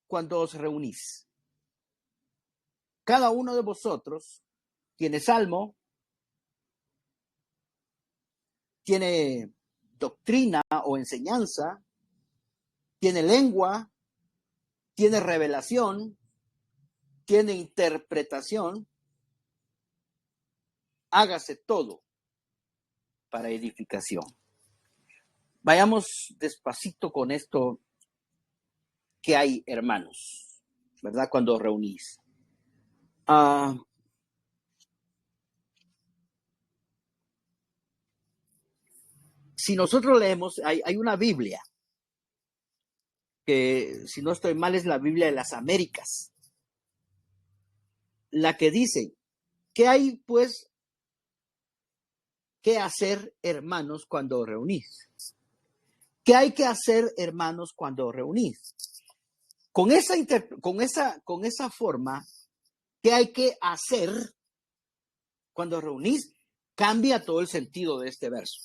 cuando os reunís? Cada uno de vosotros tiene salmo, tiene doctrina o enseñanza, tiene lengua, tiene revelación, tiene interpretación. Hágase todo para edificación. Vayamos despacito con esto que hay, hermanos, ¿verdad? Cuando reunís. Si nosotros leemos, hay una Biblia, que si no estoy mal es la Biblia de las Américas, la que dice, ¿qué hay pues que hacer, hermanos, cuando reunís? ¿Qué hay que hacer, hermanos, cuando reunís? Con esa forma, ¿qué hay que hacer cuando reunís? cambia todo el sentido de este verso.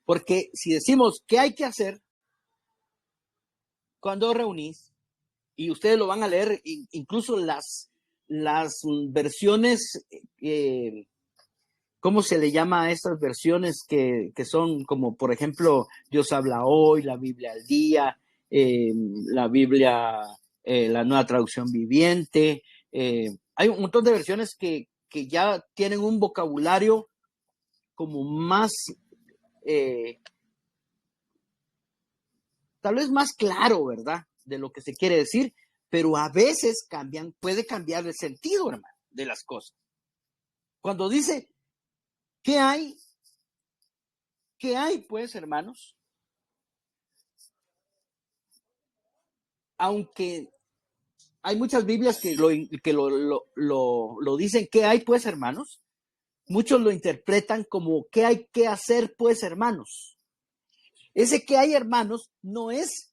Porque si decimos qué hay que hacer cuando reunís, y ustedes lo van a leer, incluso las versiones, ¿cómo se le llama a estas versiones que son como, por ejemplo, Dios habla hoy, la Biblia al día, la Biblia, la Nueva Traducción Viviente? Hay un montón de versiones que ya tienen un vocabulario como más, tal vez más claro, ¿verdad? De lo que se quiere decir, pero a veces puede cambiar el sentido, hermano, de las cosas. Cuando dice, ¿qué hay? ¿Qué hay, pues, hermanos? Aunque hay muchas Biblias que lo dicen, ¿qué hay, pues, hermanos? Muchos lo interpretan como, ¿qué hay que hacer, pues, hermanos? Ese ¿qué hay, hermanos? No es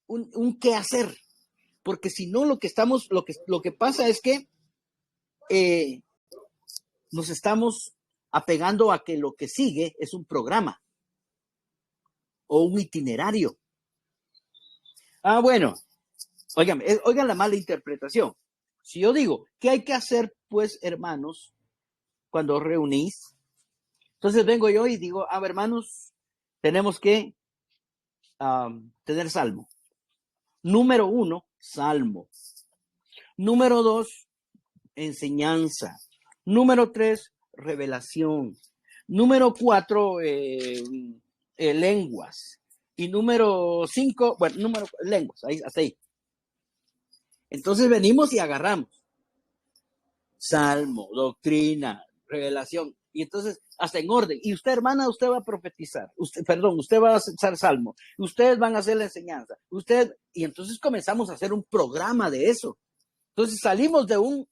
un qué hacer, porque si no, lo que pasa es que nos estamos apegando a que lo que sigue es un programa o un itinerario. Bueno, oigan la mala interpretación. Si yo digo, ¿qué hay que hacer, pues, hermanos, cuando os reunís? Entonces vengo yo y digo, hermanos, tenemos que tener salmo. Número 1, salmo. Número 2, enseñanza. Número 3, revelación. Número 4, lenguas. Y número 5, lenguas, hasta ahí. Entonces venimos y agarramos salmo, doctrina, revelación. Y entonces, hasta en orden. Y usted, hermana, usted va a profetizar. Usted va a hacer salmo. Ustedes van a hacer la enseñanza. Y entonces comenzamos a hacer un programa de eso. Entonces salimos de un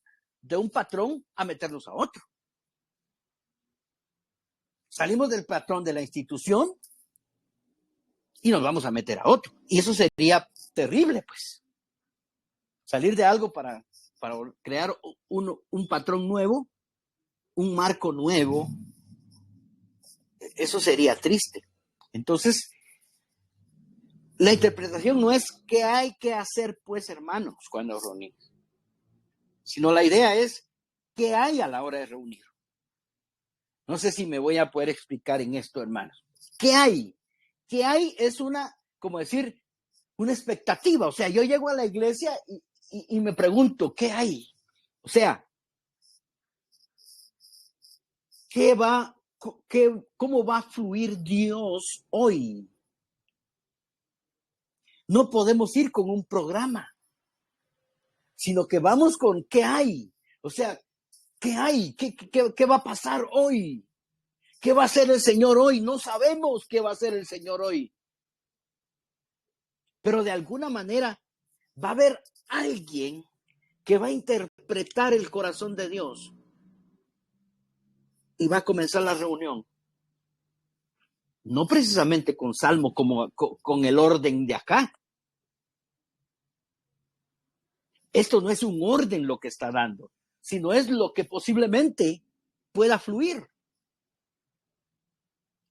patrón a meternos a otro. Salimos del patrón de la institución y nos vamos a meter a otro. Y eso sería terrible, pues. Salir de algo para crear un patrón nuevo, un marco nuevo, eso sería triste. Entonces, la interpretación no es qué hay que hacer, pues, hermanos, cuando reunimos, sino la idea es qué hay a la hora de reunir. No sé si me voy a poder explicar en esto, hermanos. ¿Qué hay? ¿Qué hay? Es como decir, una expectativa. O sea, yo llego a la iglesia y me pregunto, ¿qué hay? O sea, ¿cómo va a fluir Dios hoy? No podemos ir con un programa, sino que vamos con ¿qué hay? O sea, ¿qué hay? ¿Qué va a pasar hoy? ¿Qué va a hacer el Señor hoy? No sabemos qué va a hacer el Señor hoy. Pero de alguna manera va a haber alguien que va a interpretar el corazón de Dios y va a comenzar la reunión. No precisamente con salmo como con el orden de acá. Esto no es un orden lo que está dando, sino es lo que posiblemente pueda fluir.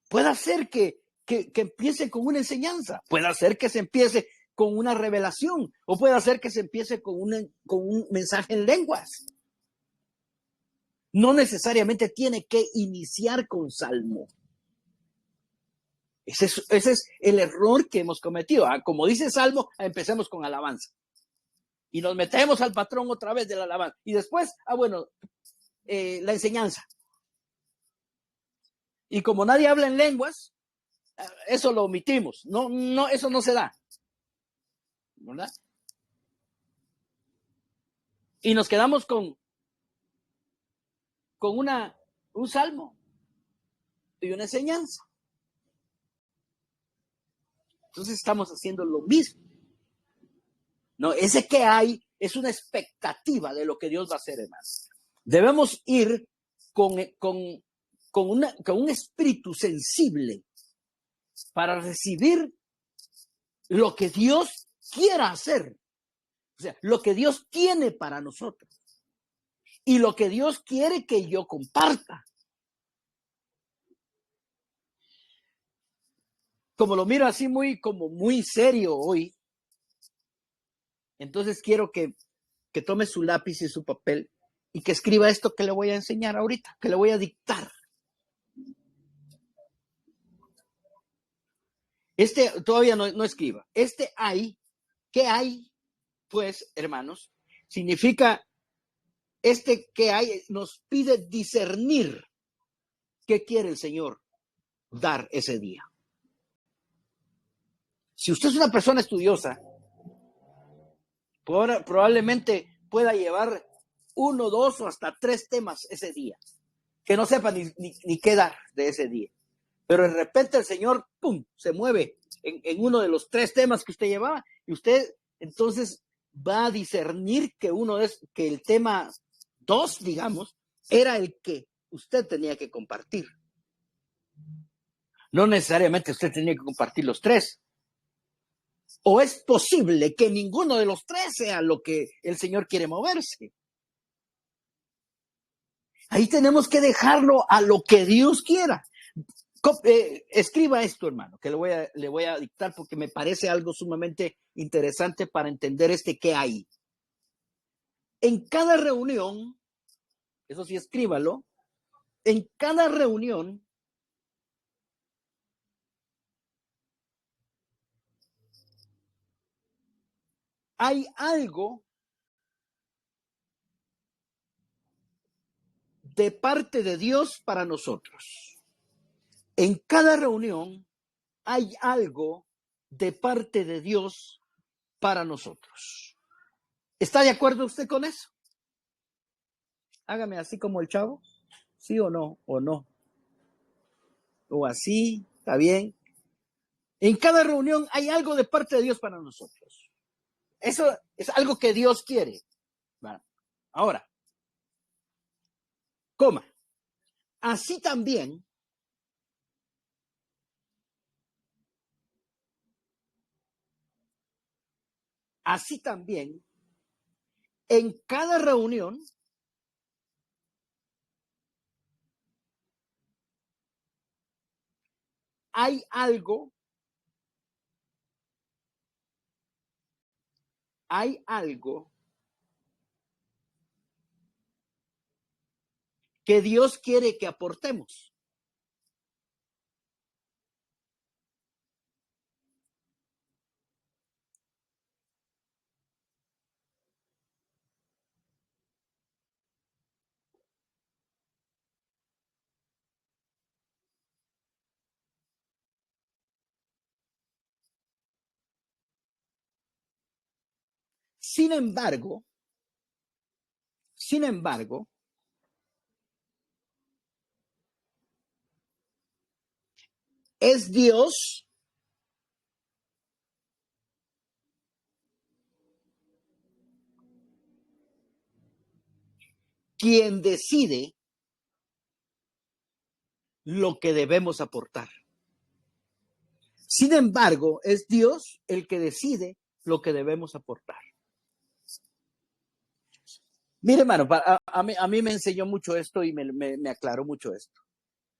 Puede ser que empiece con una enseñanza, puede ser que se empiece con una revelación, o puede ser que se empiece con un mensaje en lenguas. No necesariamente tiene que iniciar con salmo. Ese es el error que hemos cometido. Como dice Salmo, empecemos con alabanza. Y nos metemos al patrón otra vez de la alabanza. Y después, la enseñanza. Y como nadie habla en lenguas, eso lo omitimos. No, eso no se da. ¿Verdad? Y nos quedamos con un salmo y una enseñanza. Entonces estamos haciendo lo mismo. No, ese que hay es una expectativa de lo que Dios va a hacer, hermanos. Debemos ir con un espíritu sensible para recibir lo que Dios quiera hacer. O sea, lo que Dios tiene para nosotros. y lo que Dios quiere que yo comparta. Como lo miro así como muy serio hoy, entonces quiero que tome su lápiz y su papel y que escriba esto que le voy a enseñar ahorita, que le voy a dictar. Todavía no escriba. ¿Qué hay? Pues, hermanos, significa ¿qué hay? Nos pide discernir qué quiere el Señor dar ese día. Si usted es una persona estudiosa, probablemente pueda llevar 1, 2 o hasta 3 temas ese día, que no sepa ni qué dar de ese día. Pero de repente el Señor, ¡pum!, se mueve en uno de los 3 temas que usted llevaba y usted entonces va a discernir que que el tema 2, digamos, era el que usted tenía que compartir. No necesariamente usted tenía que compartir los 3. O es posible que ninguno de los 3 sea lo que el Señor quiere moverse. Ahí tenemos que dejarlo a lo que Dios quiera. Escriba esto, hermano, que le voy a dictar porque me parece algo sumamente interesante para entender qué hay. En cada reunión, eso sí, escríbalo, en cada reunión hay algo de parte de Dios para nosotros. En cada reunión hay algo de parte de Dios para nosotros. ¿Está de acuerdo usted con eso? Hágame así como el chavo, sí o no, o así, está bien. En cada reunión hay algo de parte de Dios para nosotros. Eso es algo que Dios quiere. Bueno, ahora, coma. Así también, en cada reunión hay algo que Dios quiere que aportemos. Sin embargo, es Dios quien decide lo que debemos aportar. Sin embargo, es Dios el que decide lo que debemos aportar. Mire, hermano, a mí me enseñó mucho esto y me aclaró mucho esto.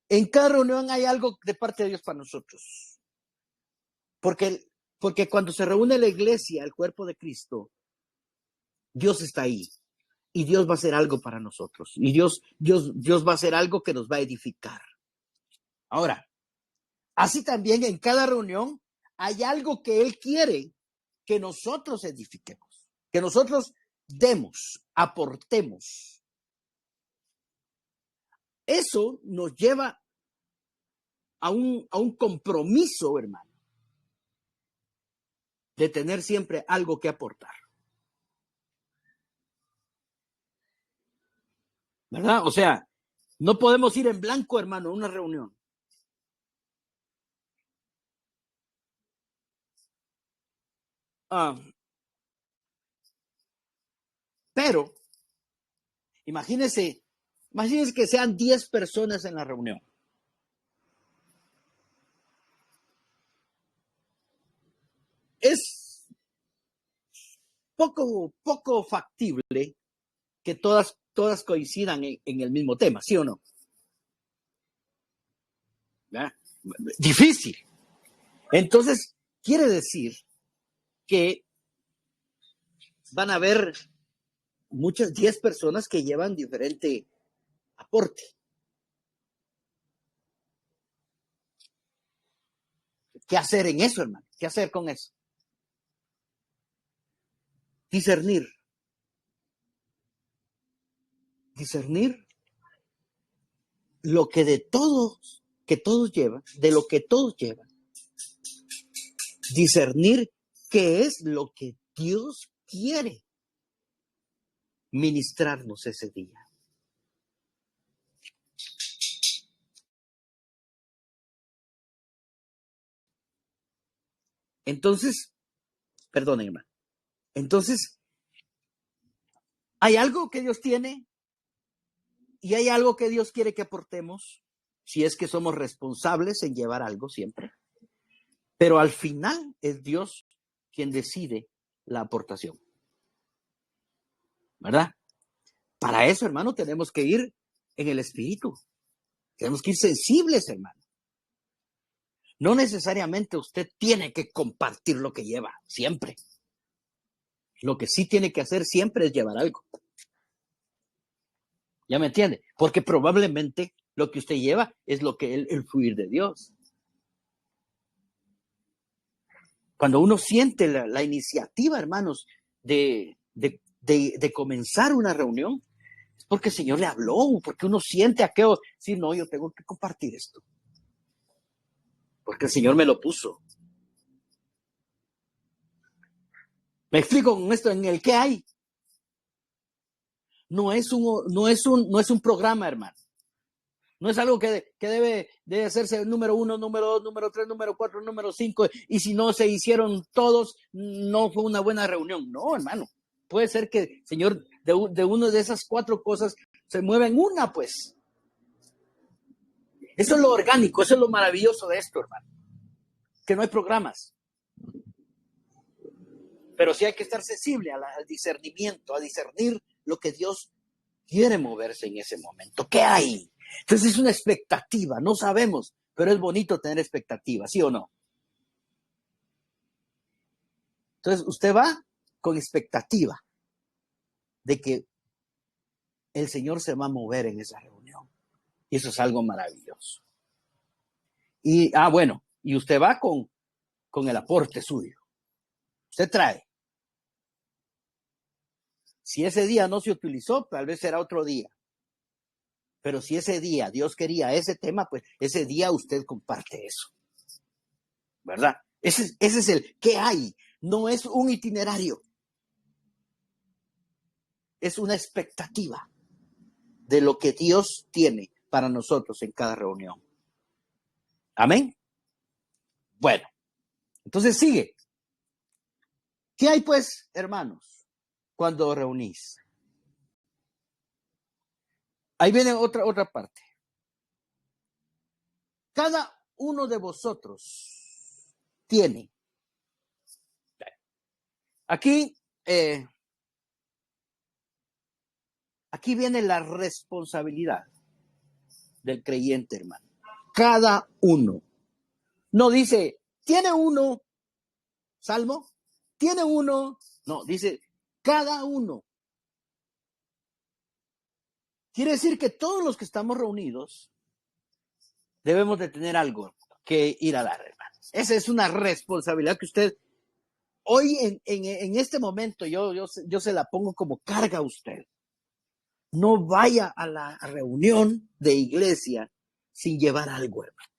En cada reunión hay algo de parte de Dios para nosotros. Porque cuando se reúne la iglesia, el cuerpo de Cristo, Dios está ahí. Y Dios va a hacer algo para nosotros. Y Dios va a hacer algo que nos va a edificar. Ahora, así también en cada reunión hay algo que Él quiere que nosotros edifiquemos, que nosotros demos, aportemos. Eso nos lleva a un compromiso, hermano, de tener siempre algo que aportar. ¿Verdad? O sea, no podemos ir en blanco, hermano, a una reunión. Pero, imagínense que sean 10 personas en la reunión. Es poco factible que todas todas coincidan en el mismo tema, ¿sí o no? ¿Verdad? Difícil. Entonces, quiere decir que van a haber 10 personas que llevan diferente aporte. ¿Qué hacer en eso, hermano? ¿Qué hacer con eso? Discernir lo que de todos, que todos llevan, de lo que todos llevan. Discernir qué es lo que Dios quiere ministrarnos ese día. Entonces, perdónenme. Entonces, hay algo que Dios tiene y hay algo que Dios quiere que aportemos, si es que somos responsables en llevar algo siempre. Pero al final es Dios quien decide la aportación. ¿Verdad? Para eso, hermano, tenemos que ir en el espíritu. Tenemos que ir sensibles, hermano. No necesariamente usted tiene que compartir lo que lleva, siempre. Lo que sí tiene que hacer siempre es llevar algo. ¿Ya me entiende? Porque probablemente lo que usted lleva es lo que el fluir de Dios. Cuando uno siente la iniciativa, hermanos, de comenzar una reunión, es porque el Señor le habló, porque uno siente aquello, sí, no, yo tengo que compartir esto. Porque el Señor me lo puso. Me explico con esto, en el que hay. No es un programa, hermano. No es algo que debe hacerse número 1, número 2, número 3, número 4, número 5. Y si no se hicieron todos, no fue una buena reunión. No, hermano. Puede ser que, Señor, de una de esas 4 cosas se mueva en una, pues. Eso es lo orgánico, eso es lo maravilloso de esto, hermano. Que no hay programas. Pero sí hay que estar sensible al discernimiento, a discernir lo que Dios quiere moverse en ese momento. ¿Qué hay? Entonces es una expectativa, no sabemos, pero es bonito tener expectativa, ¿sí o no? Entonces usted va con expectativa de que el Señor se va a mover en esa reunión. Y eso es algo maravilloso. Y, bueno, y usted va con el aporte suyo. Usted trae. Si ese día no se utilizó, tal vez será otro día. Pero si ese día Dios quería ese tema, pues ese día usted comparte eso. ¿Verdad? Ese es el ¿qué hay? No es un itinerario. Es una expectativa de lo que Dios tiene para nosotros en cada reunión. ¿Amén? Bueno, entonces sigue. ¿Qué hay pues, hermanos, cuando reunís? Ahí viene otra parte. Cada uno de vosotros tiene. Aquí viene la responsabilidad del creyente, hermano. Cada uno. No dice, tiene uno, Salmo, tiene uno. No, dice, cada uno. Quiere decir que todos los que estamos reunidos debemos de tener algo que ir a dar, hermano. Esa es una responsabilidad que usted, hoy en este momento, yo se la pongo como carga a usted. No vaya a la reunión de iglesia sin llevar algo, hermano.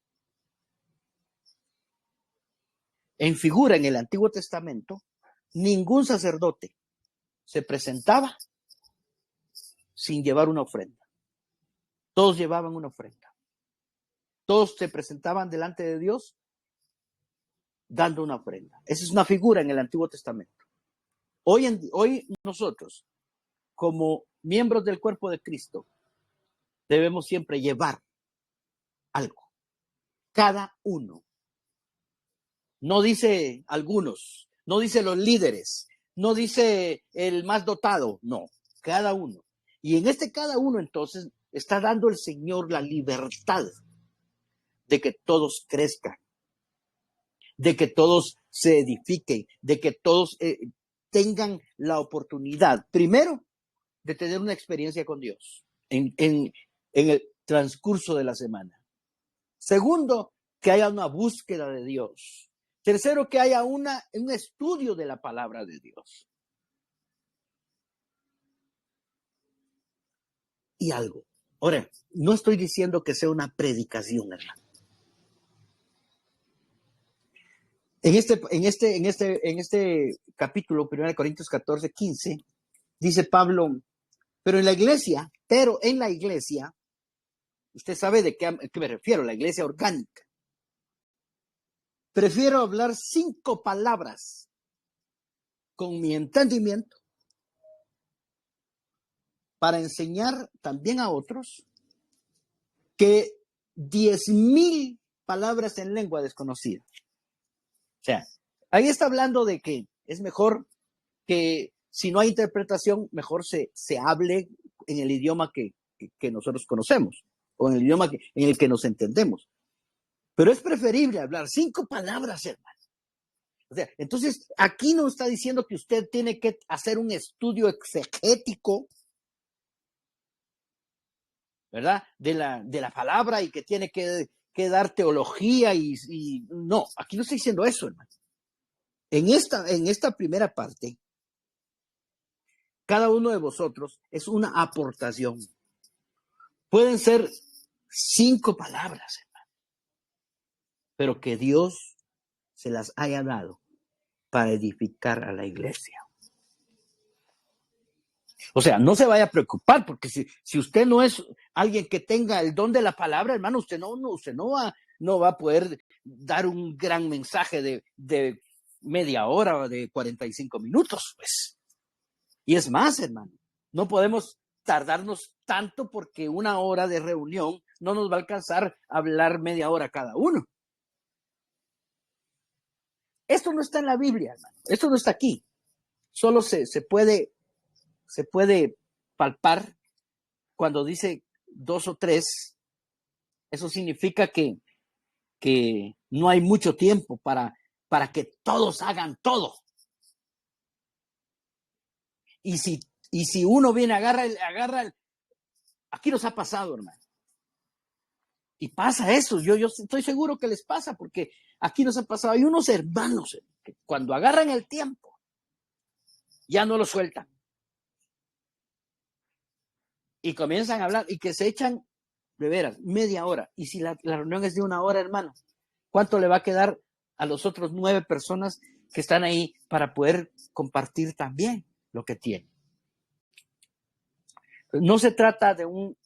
En figura en el Antiguo Testamento, ningún sacerdote se presentaba sin llevar una ofrenda. Todos llevaban una ofrenda. Todos se presentaban delante de Dios dando una ofrenda. Esa es una figura en el Antiguo Testamento. Hoy nosotros, como miembros del cuerpo de Cristo, debemos siempre llevar algo. Cada uno. No dice algunos, no dice los líderes, no dice el más dotado, no, cada uno. Y en este cada uno entonces está dando el Señor la libertad de que todos crezcan, de que todos se edifiquen, de que todos tengan la oportunidad, primero, de tener una experiencia con Dios en el transcurso de la semana. Segundo, que haya una búsqueda de Dios. Tercero, que haya un estudio de la palabra de Dios. Y algo. Ahora, no estoy diciendo que sea una predicación, hermano. En este capítulo, 1 Corintios 14, 15, dice Pablo, pero en la iglesia, usted sabe de qué me refiero, la iglesia orgánica. Prefiero hablar 5 palabras con mi entendimiento para enseñar también a otros que 10,000 palabras en lengua desconocida. O sea, ahí está hablando de que es mejor que si no hay interpretación, mejor se hable en el idioma que nosotros conocemos o en el idioma en el que nos entendemos. Pero es preferible hablar 5 palabras, hermano. O sea, entonces aquí no está diciendo que usted tiene que hacer un estudio exegético, ¿verdad? De la palabra y que tiene que dar teología y no, aquí no está diciendo eso, hermano. En esta primera parte, cada uno de vosotros es una aportación. Pueden ser 5 palabras, hermano, pero que Dios se las haya dado para edificar a la iglesia. O sea, no se vaya a preocupar, porque si usted no es alguien que tenga el don de la palabra, hermano, usted no va a poder dar un gran mensaje de media hora o de 45 minutos, pues. Y es más, hermano, no podemos tardarnos tanto porque 1 hora de reunión no nos va a alcanzar a hablar media hora cada uno. Esto no está en la Biblia, hermano. Esto no está aquí. Solo se puede palpar cuando dice 2 o 3. Eso significa que no hay mucho tiempo para que todos hagan todo. Y si uno viene, agarra aquí nos ha pasado, hermano. Y pasa eso, yo estoy seguro que les pasa, porque aquí nos ha pasado. Hay unos hermanos que cuando agarran el tiempo, ya no lo sueltan. Y comienzan a hablar y que se echan, de veras, media hora. Y si la reunión es de 1 hora, hermano, ¿cuánto le va a quedar a los otros 9 personas que están ahí para poder compartir también lo que tienen? No se trata de un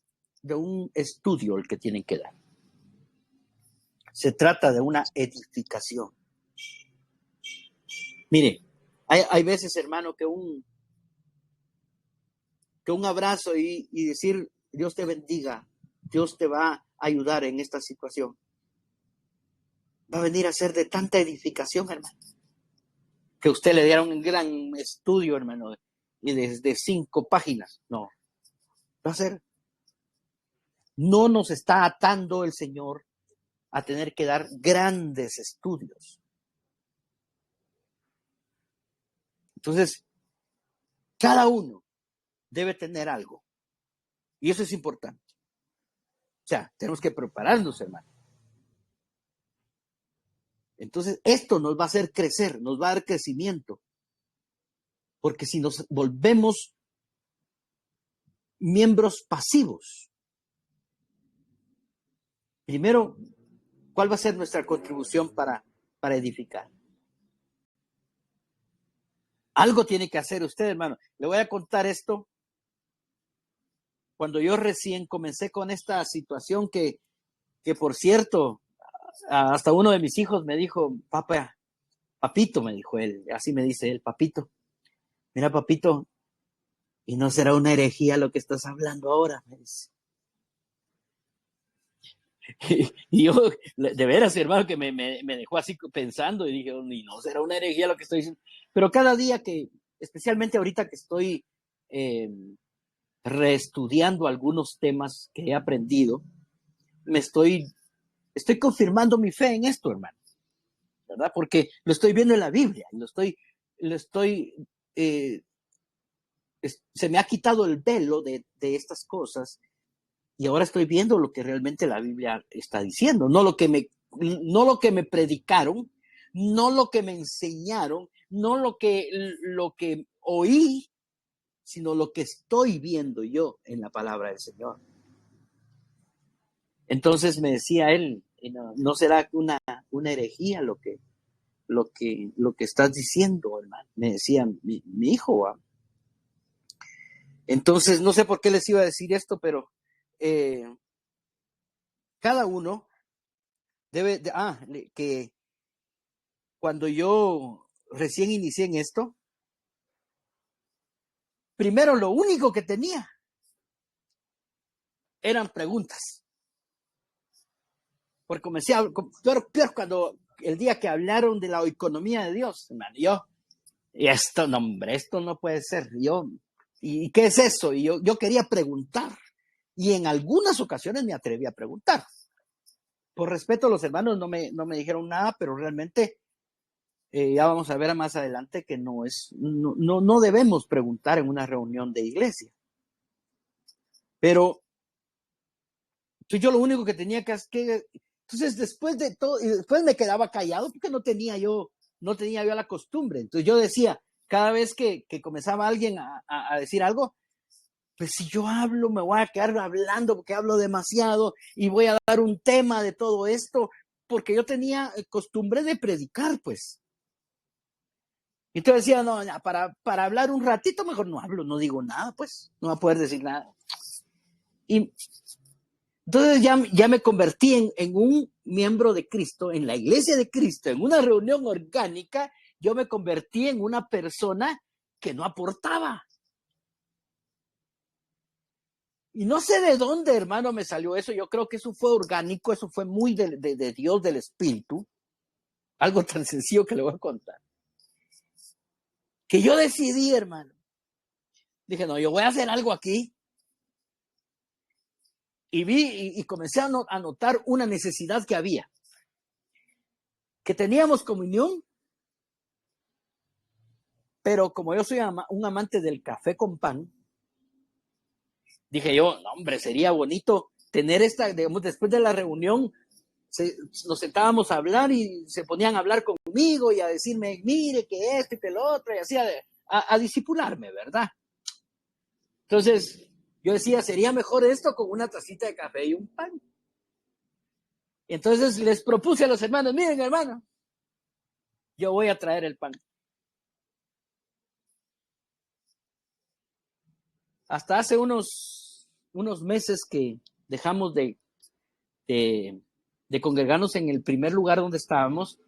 estudio el que tienen que dar. Se trata de una edificación. Mire, hay veces, hermano, que un abrazo y decir, Dios te bendiga, Dios te va a ayudar en esta situación, va a venir a ser de tanta edificación, hermano, que usted le diera un gran estudio, hermano, y desde 5 páginas. No, va a ser. No nos está atando el Señor a tener que dar grandes estudios. Entonces, cada uno debe tener algo. Y eso es importante. O sea, tenemos que prepararnos, hermano. Entonces, esto nos va a hacer crecer, nos va a dar crecimiento. Porque si nos volvemos miembros pasivos, primero, ¿cuál va a ser nuestra contribución para edificar? Algo tiene que hacer usted, hermano. Le voy a contar esto. Cuando yo recién comencé con esta situación que por cierto, hasta uno de mis hijos me dijo, papito, me dijo él, así me dice él, papito, mira, papito, ¿y no será una herejía lo que estás hablando ahora? Me dice. Y yo, de veras, hermano, que me dejó así pensando y dije, y no será una herejía lo que estoy diciendo. Pero cada día especialmente ahorita que estoy reestudiando algunos temas que he aprendido, estoy confirmando mi fe en esto, hermano, ¿verdad? Porque lo estoy viendo en la Biblia, se me ha quitado el velo de estas cosas y ahora estoy viendo lo que realmente la Biblia está diciendo, no lo que me predicaron, no lo que me enseñaron, no lo que oí, sino lo que estoy viendo yo en la palabra del Señor. Entonces me decía él, ¿no será una herejía lo que estás diciendo, hermano? Me decía mi hijo. ¿Va? Entonces, no sé por qué les iba a decir esto, pero cada uno debe, que cuando yo recién inicié en esto, primero lo único que tenía eran preguntas. Porque comencé peor cuando el día que hablaron de la economía de Dios, hermano, esto no puede ser. ¿Y qué es eso? Y yo quería preguntar. Y en algunas ocasiones me atreví a preguntar. Por respeto a los hermanos no me dijeron nada, pero realmente ya vamos a ver más adelante que no debemos preguntar en una reunión de iglesia. Pero yo lo único que tenía que hacer, entonces después de todo, y después me quedaba callado porque no tenía yo la costumbre. Entonces yo decía, cada vez que comenzaba alguien a decir algo, pues si yo hablo, me voy a quedar hablando porque hablo demasiado y voy a dar un tema de todo esto, porque yo tenía costumbre de predicar, pues. Y entonces decía, no, para hablar un ratito, mejor no hablo, no digo nada, pues, no voy a poder decir nada. Y entonces ya me convertí en un miembro de Cristo, en la iglesia de Cristo, en una reunión orgánica, yo me convertí en una persona que no aportaba. Y no sé de dónde, hermano, me salió eso. Yo creo que eso fue orgánico, eso fue muy de Dios, del Espíritu. Algo tan sencillo que le voy a contar. Que yo decidí, hermano. Dije, no, yo voy a hacer algo aquí. Y vi y comencé a notar una necesidad que había. Que teníamos comunión, pero como yo soy un amante del café con pan, dije yo, no, hombre, sería bonito tener digamos, después de la reunión, nos sentábamos a hablar y se ponían a hablar conmigo y a decirme, mire, que esto y que lo otro, y así a disipularme, ¿verdad? Entonces, yo decía, sería mejor esto con una tacita de café y un pan. Y entonces les propuse a los hermanos, miren, hermano, yo voy a traer el pan. Hasta hace unos meses que dejamos de congregarnos en el primer lugar donde estábamos,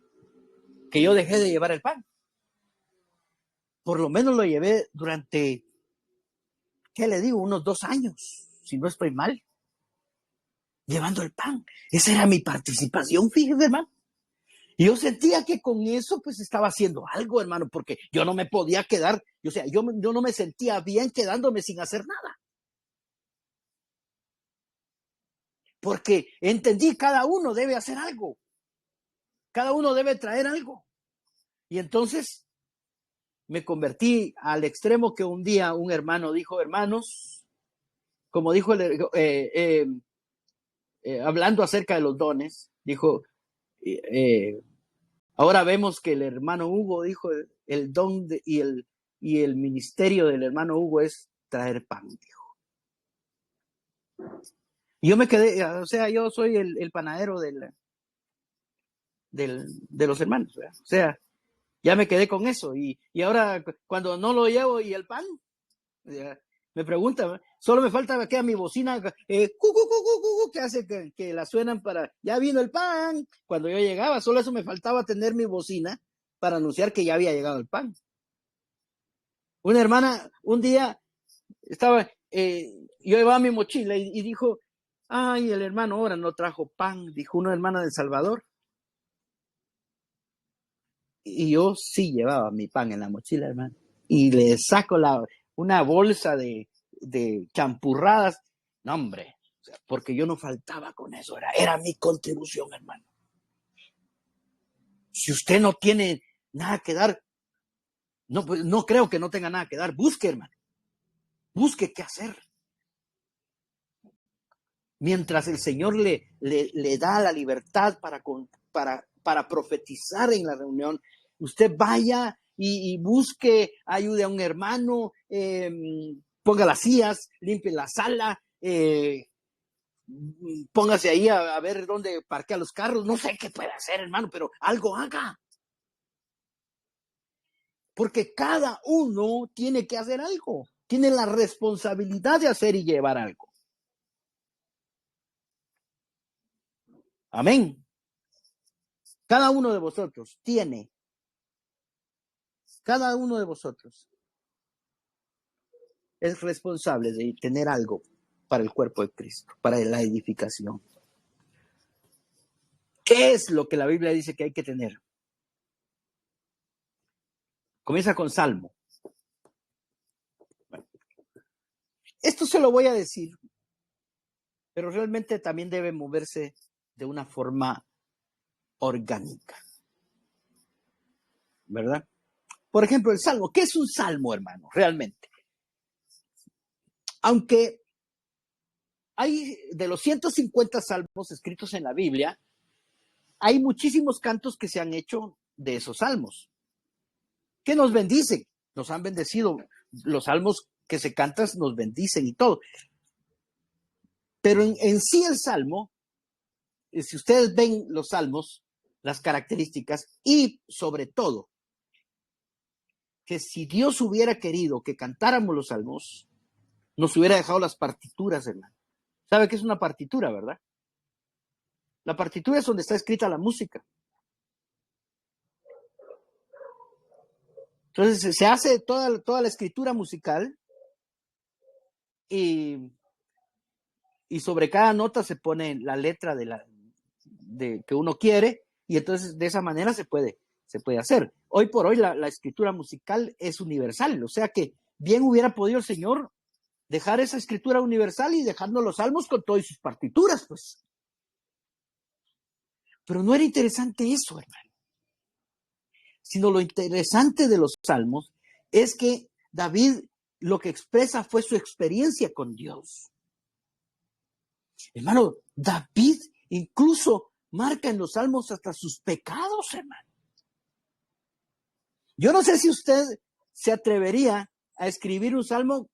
que yo dejé de llevar el pan. Por lo menos lo llevé durante, ¿qué le digo? Unos 2 años, si no estoy mal, llevando el pan. Esa era mi participación, fíjese, hermano. Y yo sentía que con eso pues estaba haciendo algo, hermano, porque yo no me podía quedar, yo no me sentía bien quedándome sin hacer nada. Porque entendí, cada uno debe hacer algo. Cada uno debe traer algo. Y entonces me convertí al extremo que un día un hermano dijo, hermanos, como dijo, hablando acerca de los dones, dijo, ahora vemos que el hermano Hugo dijo, el don y el ministerio del hermano Hugo es traer pan, dijo. Y yo me quedé, o sea, yo soy el panadero de los hermanos, ¿verdad? O sea, ya me quedé con eso. Y ahora, cuando no lo llevo y el pan, me pregunta, solo me falta que a mi bocina, que hace que la suenan para, ya vino el pan. Cuando yo llegaba, solo eso me faltaba tener mi bocina para anunciar que ya había llegado el pan. Una hermana, un día, yo llevaba mi mochila y dijo, ay, el hermano ahora no trajo pan, dijo una hermana de El Salvador. Y yo sí llevaba mi pan en la mochila, hermano. Y le saco una bolsa de de champurradas. No, hombre, o sea, porque yo no faltaba con eso, era mi contribución, hermano. Si usted no tiene nada que dar, no, pues, no creo que no tenga nada que dar. Busque, hermano. Busque qué hacer. Mientras el Señor le da la libertad para profetizar en la reunión, usted vaya y busque, ayude a un hermano, ponga las sillas, limpie la sala, póngase ahí a ver dónde parquea los carros. No sé qué puede hacer, hermano, pero algo haga. Porque cada uno tiene que hacer algo. Tiene la responsabilidad de hacer y llevar algo. Amén. Cada uno de vosotros es responsable de tener algo para el cuerpo de Cristo, para la edificación. ¿Qué es lo que la Biblia dice que hay que tener? Comienza con Salmo. Bueno, esto se lo voy a decir, pero realmente también debe moverse de una forma orgánica, ¿verdad? Por ejemplo, el Salmo. ¿Qué es un Salmo, hermano? Realmente. Aunque hay de los 150 salmos escritos en la Biblia, hay muchísimos cantos que se han hecho de esos salmos, que nos bendicen, nos han bendecido. Los salmos que se cantan nos bendicen y todo. Pero en sí el salmo, si ustedes ven los salmos, las características y sobre todo, que si Dios hubiera querido que cantáramos los salmos, nos hubiera dejado las partituras, hermano. ¿Sabe qué es una partitura, verdad? La partitura es donde está escrita la música. Entonces se hace toda la escritura musical y sobre cada nota se pone la letra de que uno quiere, y entonces de esa manera se puede hacer. Hoy por hoy la escritura musical es universal, o sea que bien hubiera podido el Señor dejar esa escritura universal y dejarnos los salmos con todas sus partituras, pues. Pero no era interesante eso, hermano. Sino lo interesante de los salmos es que David lo que expresa fue su experiencia con Dios. Hermano, David incluso marca en los salmos hasta sus pecados, hermano. Yo no sé si usted se atrevería a escribir un salmo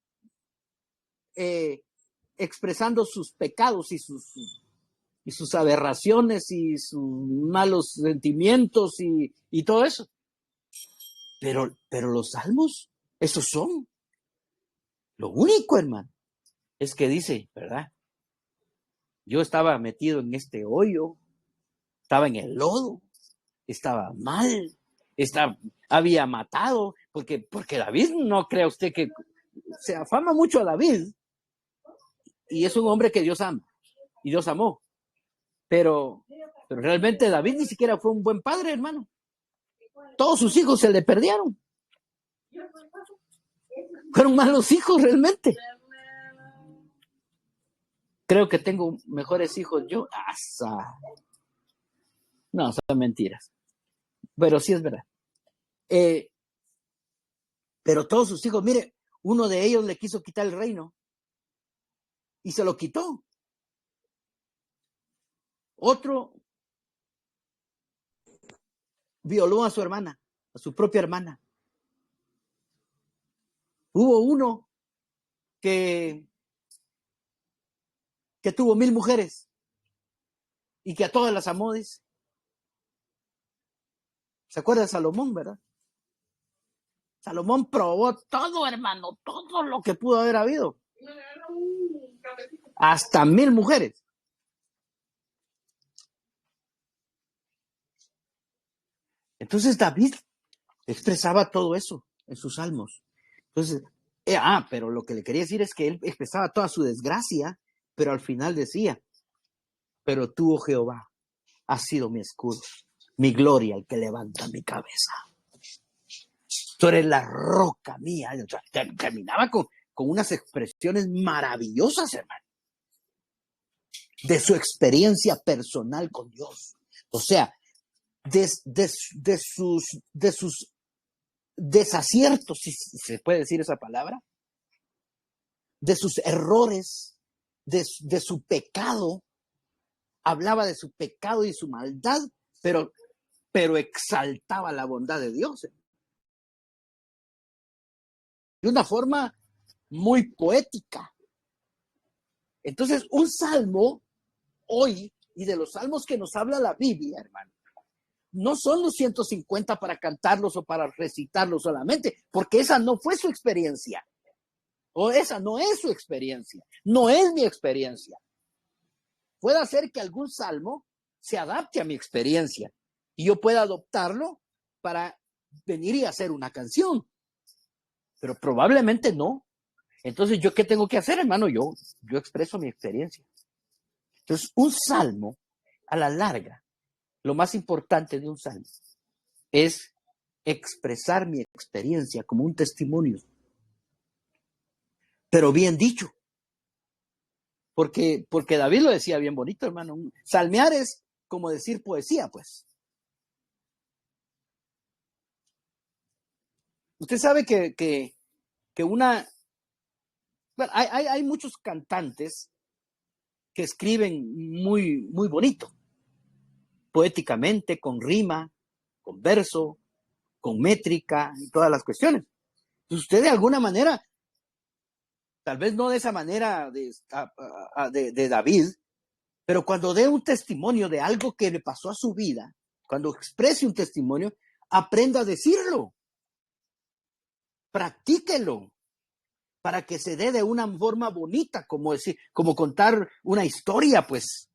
expresando sus pecados y sus aberraciones y sus malos sentimientos y todo eso. Pero los salmos, esos son. Lo único, hermano, es que dice, ¿verdad? Yo estaba metido en este hoyo, estaba en el lodo, estaba mal, había matado, porque David, no crea usted que se afama mucho a David, y es un hombre que Dios ama, y Dios amó, pero realmente David ni siquiera fue un buen padre, hermano. Todos sus hijos se le perdieron. Fueron malos hijos realmente. Creo que tengo mejores hijos yo. No, son mentiras. Pero sí es verdad. Pero todos sus hijos, mire, uno de ellos le quiso quitar el reino y se lo quitó. Otro violó a su hermana, a su propia hermana. Hubo uno que tuvo 1000 mujeres y que a todas las amó, dice. ¿Se acuerda de Salomón, verdad? Salomón probó todo, hermano, todo lo que pudo haber habido. Hasta 1000 mujeres. Entonces David expresaba todo eso en sus salmos. Entonces, pero lo que le quería decir es que él expresaba toda su desgracia, pero al final decía, pero tú, oh Jehová, has sido mi escudo, mi gloria, el que levanta mi cabeza. Tú eres la roca mía. Terminaba con unas expresiones maravillosas, hermano, de su experiencia personal con Dios. O sea, de sus desaciertos, si se puede decir esa palabra, de sus errores, de su pecado. Hablaba de su pecado y su maldad, pero exaltaba la bondad de Dios. De una forma muy poética. Entonces, un salmo hoy, y de los salmos que nos habla la Biblia, hermano, no son los 150 para cantarlos o para recitarlos solamente, porque esa no fue su experiencia. O esa no es su experiencia. No es mi experiencia. Puede ser que algún salmo se adapte a mi experiencia y yo pueda adoptarlo para venir y hacer una canción. Pero probablemente no. Entonces, ¿yo qué tengo que hacer, hermano? Yo expreso mi experiencia. Entonces, un salmo, a la larga, lo más importante de un salmo es expresar mi experiencia como un testimonio. Pero bien dicho. Porque David lo decía bien bonito, hermano. Salmear es como decir poesía, pues. Usted sabe que una... Bueno, hay muchos cantantes que escriben muy, muy bonito, poéticamente, con rima, con verso, con métrica y todas las cuestiones. Entonces usted de alguna manera, tal vez no de esa manera de David, pero cuando dé un testimonio de algo que le pasó a su vida, cuando exprese un testimonio, aprenda a decirlo, practíquelo, para que se dé de una forma bonita, como decir, como contar una historia, pues.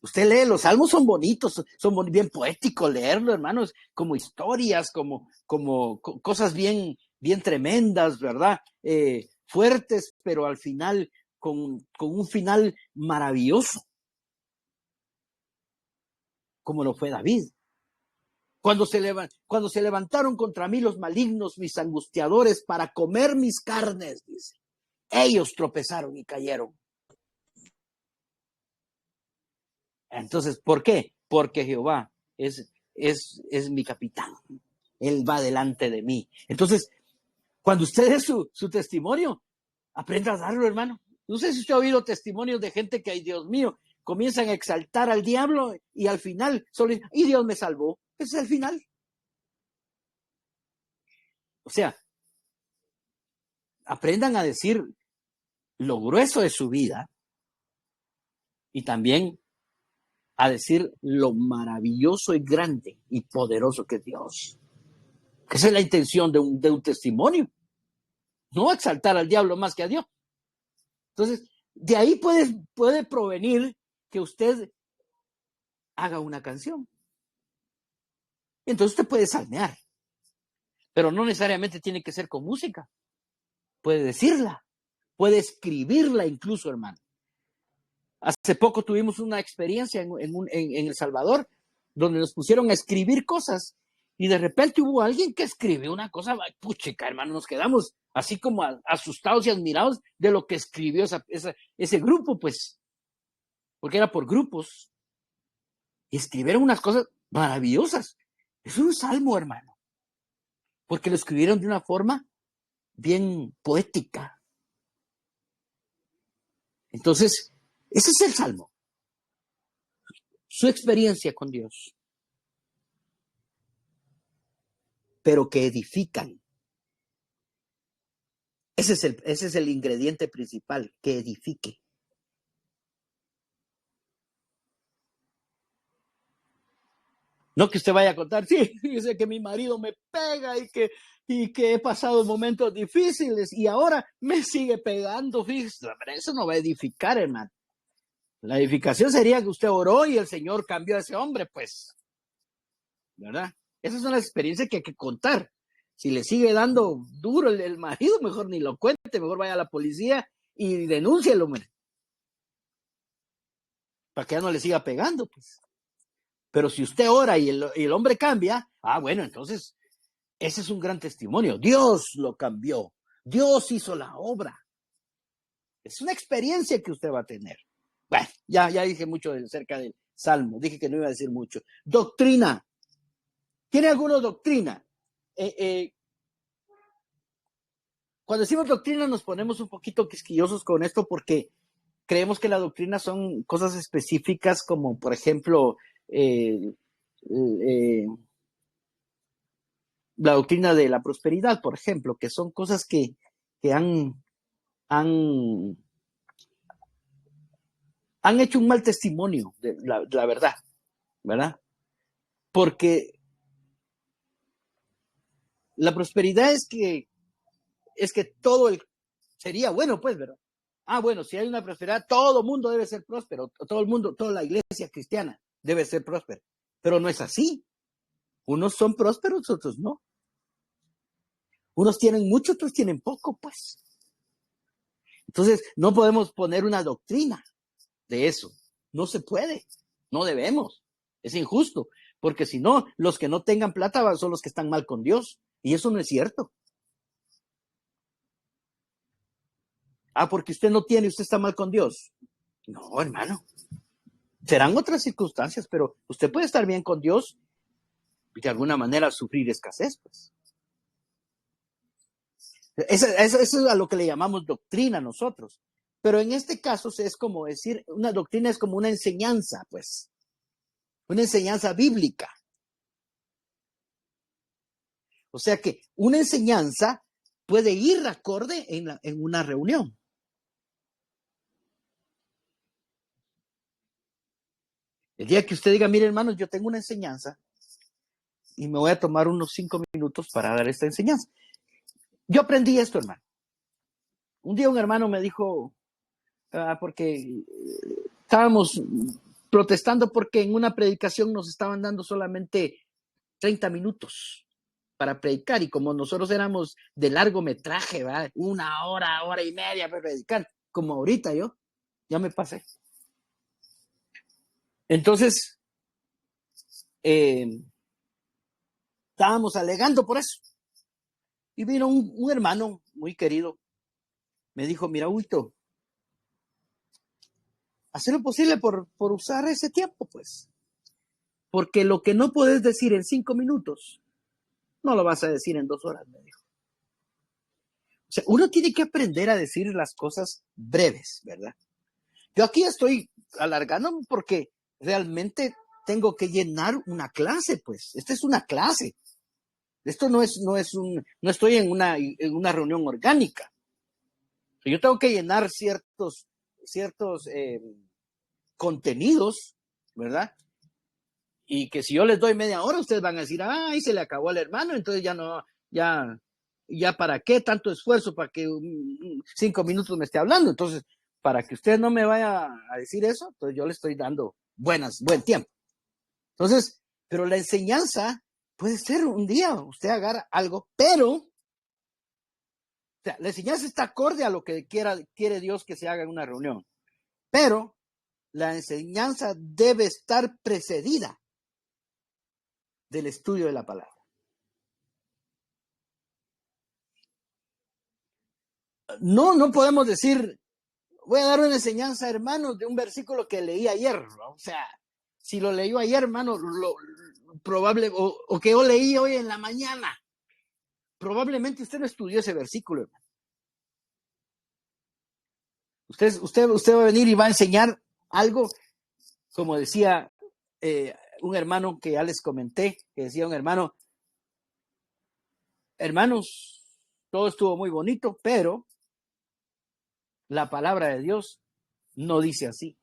Usted lee, los salmos son bonitos, son bien poéticos leerlo, hermanos, como historias, como cosas bien, bien tremendas, ¿verdad? Fuertes, pero al final, con un final maravilloso, como lo fue David. Cuando se levantaron contra mí los malignos, mis angustiadores, para comer mis carnes, dice, ellos tropezaron y cayeron. Entonces, ¿por qué? Porque Jehová es mi capitán. Él va delante de mí. Entonces, cuando usted dé su testimonio, aprenda a darlo, hermano. No sé si usted ha oído testimonios de gente que, ay, Dios mío, comienzan a exaltar al diablo y al final solo dicen, y Dios me salvó. Ese es el final. O sea, aprendan a decir lo grueso de su vida y también a decir lo maravilloso y grande y poderoso que es Dios. Esa es la intención de un testimonio. No exaltar al diablo más que a Dios. Entonces, de ahí puede provenir que usted haga una canción. Entonces usted puede salmear, pero no necesariamente tiene que ser con música. Puede decirla, puede escribirla incluso, hermano. Hace poco tuvimos una experiencia en El Salvador donde nos pusieron a escribir cosas y de repente hubo alguien que escribió una cosa, puchica, hermano, nos quedamos así como asustados y admirados de lo que escribió ese grupo, pues, porque era por grupos y escribieron unas cosas maravillosas. Es un salmo, hermano, porque lo escribieron de una forma bien poética. Entonces, ese es el salmo. Su experiencia con Dios. Pero que edifican. Ese es el ingrediente principal, que edifique. No que usted vaya a contar, sí, dice que mi marido me pega y que he pasado momentos difíciles y ahora me sigue pegando, fíjese, eso no va a edificar, hermano. La edificación sería que usted oró y el Señor cambió a ese hombre, pues, ¿verdad? Esas son las experiencias que hay que contar. Si le sigue dando duro el marido, mejor ni lo cuente, mejor vaya a la policía y denúncielo, hombre. Para que ya no le siga pegando, pues. Pero si usted ora y el hombre cambia, bueno, entonces ese es un gran testimonio. Dios lo cambió. Dios hizo la obra. Es una experiencia que usted va a tener. Bueno, ya dije mucho acerca del Salmo. Dije que no iba a decir mucho. Doctrina. ¿Tiene alguna doctrina? Cuando decimos doctrina nos ponemos un poquito quisquillosos con esto porque creemos que la doctrina son cosas específicas como, por ejemplo, la doctrina de la prosperidad, por ejemplo, que son cosas que han hecho un mal testimonio de la verdad, ¿verdad? Porque la prosperidad es que todo sería bueno, pues, ¿verdad? Bueno, si hay una prosperidad, todo el mundo debe ser próspero, todo el mundo, toda la iglesia cristiana debe ser próspera, pero no es así. Unos son prósperos, otros no. Unos tienen mucho, otros tienen poco, pues. Entonces, no podemos poner una doctrina de eso. No se puede. No debemos. Es injusto. Porque si no, los que no tengan plata son los que están mal con Dios. Y eso no es cierto. Porque usted no tiene, usted está mal con Dios. No, hermano. Serán otras circunstancias, pero usted puede estar bien con Dios y de alguna manera sufrir escasez, pues. Eso es a lo que le llamamos doctrina nosotros. Pero en este caso es como decir, una doctrina es como una enseñanza, pues. Una enseñanza bíblica. O sea que una enseñanza puede ir acorde en una reunión. El día que usted diga, mire hermanos, yo tengo una enseñanza y me voy a tomar unos 5 minutos para dar esta enseñanza. Yo aprendí esto, hermano. Un día un hermano me dijo, porque estábamos protestando porque en una predicación nos estaban dando solamente 30 minutos para predicar y como nosotros éramos de largometraje, ¿verdad? 1 hora, hora y media para predicar, como ahorita yo, ya me pasé. Entonces, estábamos alegando por eso. Y vino un hermano muy querido, me dijo, mira, Huito, hacer lo posible por usar ese tiempo, pues. Porque lo que no puedes decir en 5 minutos, no lo vas a decir en 2 horas, me dijo. O sea, uno tiene que aprender a decir las cosas breves, ¿verdad? Yo aquí estoy alargando porque realmente tengo que llenar una clase, pues. Esta es una clase. Esto no estoy en una reunión orgánica. Yo tengo que llenar ciertos contenidos, ¿verdad? Y que si yo les doy media hora, ustedes van a decir, ay, se le acabó al hermano, entonces ya para qué tanto esfuerzo para que 5 minutos me esté hablando. Entonces, para que usted no me vaya a decir eso, entonces yo le estoy dando buen tiempo. Entonces, pero la enseñanza puede ser un día, usted agarra algo, pero o sea, la enseñanza está acorde a lo que quiere Dios que se haga en una reunión. Pero la enseñanza debe estar precedida del estudio de la palabra. No podemos decir, voy a dar una enseñanza, hermanos, de un versículo que leí ayer, ¿no? O sea, si lo leyó ayer, hermano, probable, o que yo leí hoy en la mañana, probablemente usted no estudió ese versículo, hermano. Usted va a venir y va a enseñar algo, como decía un hermano que ya les comenté, que decía un hermano, hermanos, todo estuvo muy bonito, pero la palabra de Dios no dice así.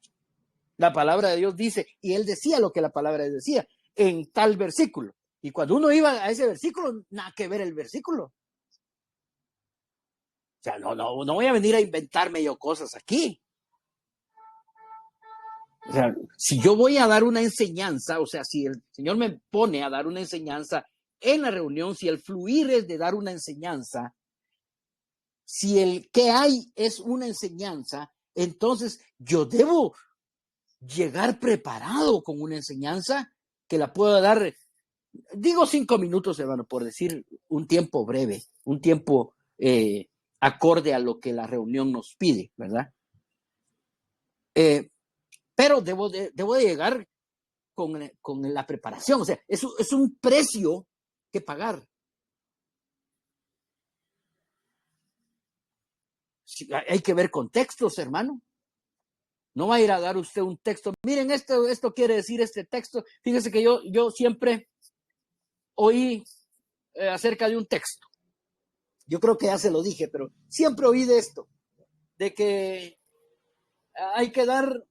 La palabra de Dios dice, y él decía lo que la palabra de Dios decía en tal versículo. Y cuando uno iba a ese versículo, nada que ver el versículo. O sea, no voy a venir a inventarme yo cosas aquí. O sea, si yo voy a dar una enseñanza, o sea, si el Señor me pone a dar una enseñanza en la reunión, si el fluir es de dar una enseñanza, si el que hay es una enseñanza, entonces yo debo llegar preparado con una enseñanza que la pueda dar, digo 5 minutos, hermano, por decir un tiempo breve, un tiempo acorde a lo que la reunión nos pide, ¿verdad? Pero debo de llegar con la preparación, o sea, es un precio que pagar. Hay que ver contextos, hermano. No va a ir a dar usted un texto. Miren, esto quiere decir este texto. Fíjese que yo siempre oí acerca de un texto. Yo creo que ya se lo dije, pero siempre oí de esto, de que hay que dar,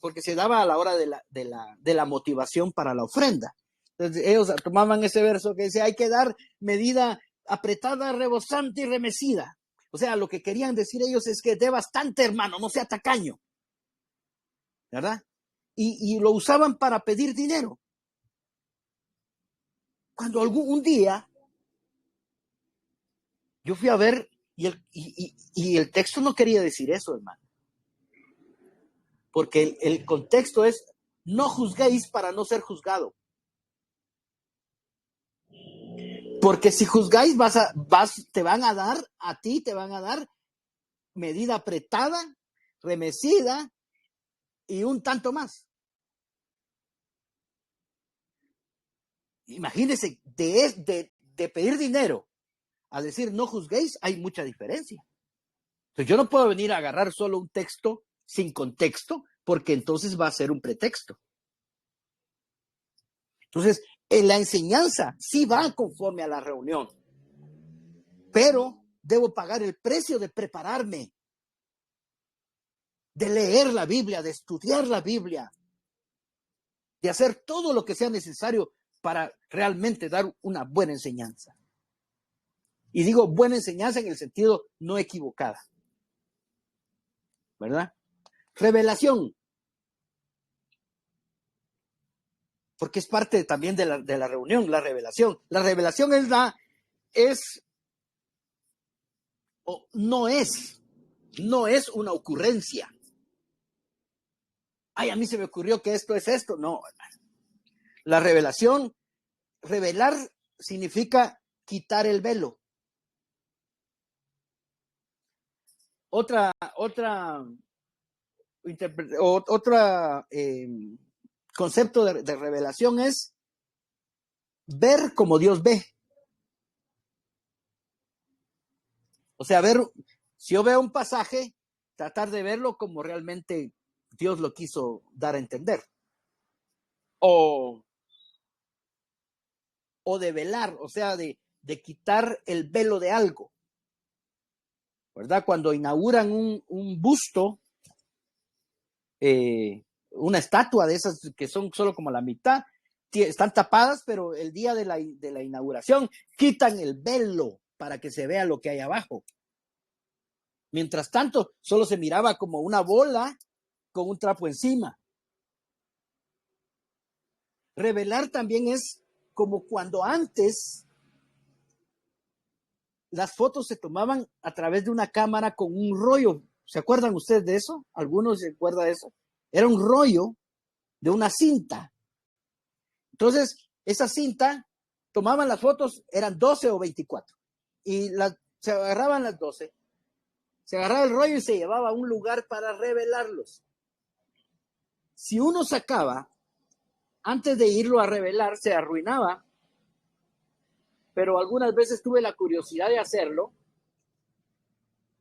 porque se daba a la hora de la motivación para la ofrenda. Entonces ellos tomaban ese verso que dice, hay que dar medida apretada, rebosante y remecida. O sea, lo que querían decir ellos es que dé bastante, hermano, no sea tacaño, ¿verdad? Y lo usaban para pedir dinero. Cuando un día yo fui a ver y el texto no quería decir eso, hermano. Porque el contexto es, no juzguéis para no ser juzgado. Porque si juzgáis, te van a dar medida apretada, remecida y un tanto más. Imagínense, de pedir dinero a decir no juzguéis, hay mucha diferencia. Entonces yo no puedo venir a agarrar solo un texto sin contexto, porque entonces va a ser un pretexto. Entonces, en la enseñanza sí va conforme a la reunión, pero debo pagar el precio de prepararme, de leer la Biblia, de estudiar la Biblia, de hacer todo lo que sea necesario para realmente dar una buena enseñanza. Y digo buena enseñanza en el sentido no equivocada, ¿verdad? Revelación, porque es parte también de la reunión, la revelación. La revelación no es una ocurrencia. Ay, a mí se me ocurrió que esto es esto. No, la revelación, revelar significa quitar el velo. Otra concepto de revelación es ver como Dios ve. O sea, si yo veo un pasaje, tratar de verlo como realmente Dios lo quiso dar a entender. O de velar, o sea, de quitar el velo de algo. ¿Verdad? Cuando inauguran un busto, una estatua de esas que son solo como la mitad, están tapadas, pero el día de la inauguración quitan el velo para que se vea lo que hay abajo. Mientras tanto, solo se miraba como una bola con un trapo encima. Revelar también es como cuando antes las fotos se tomaban a través de una cámara con un rollo. ¿Se acuerdan ustedes de eso? ¿Algunos se acuerdan de eso? Era un rollo de una cinta. Entonces, esa cinta, tomaban las fotos, eran 12 o 24. Y se agarraban las 12. Se agarraba el rollo y se llevaba a un lugar para revelarlos. Si uno sacaba, antes de irlo a revelar, se arruinaba. Pero algunas veces tuve la curiosidad de hacerlo.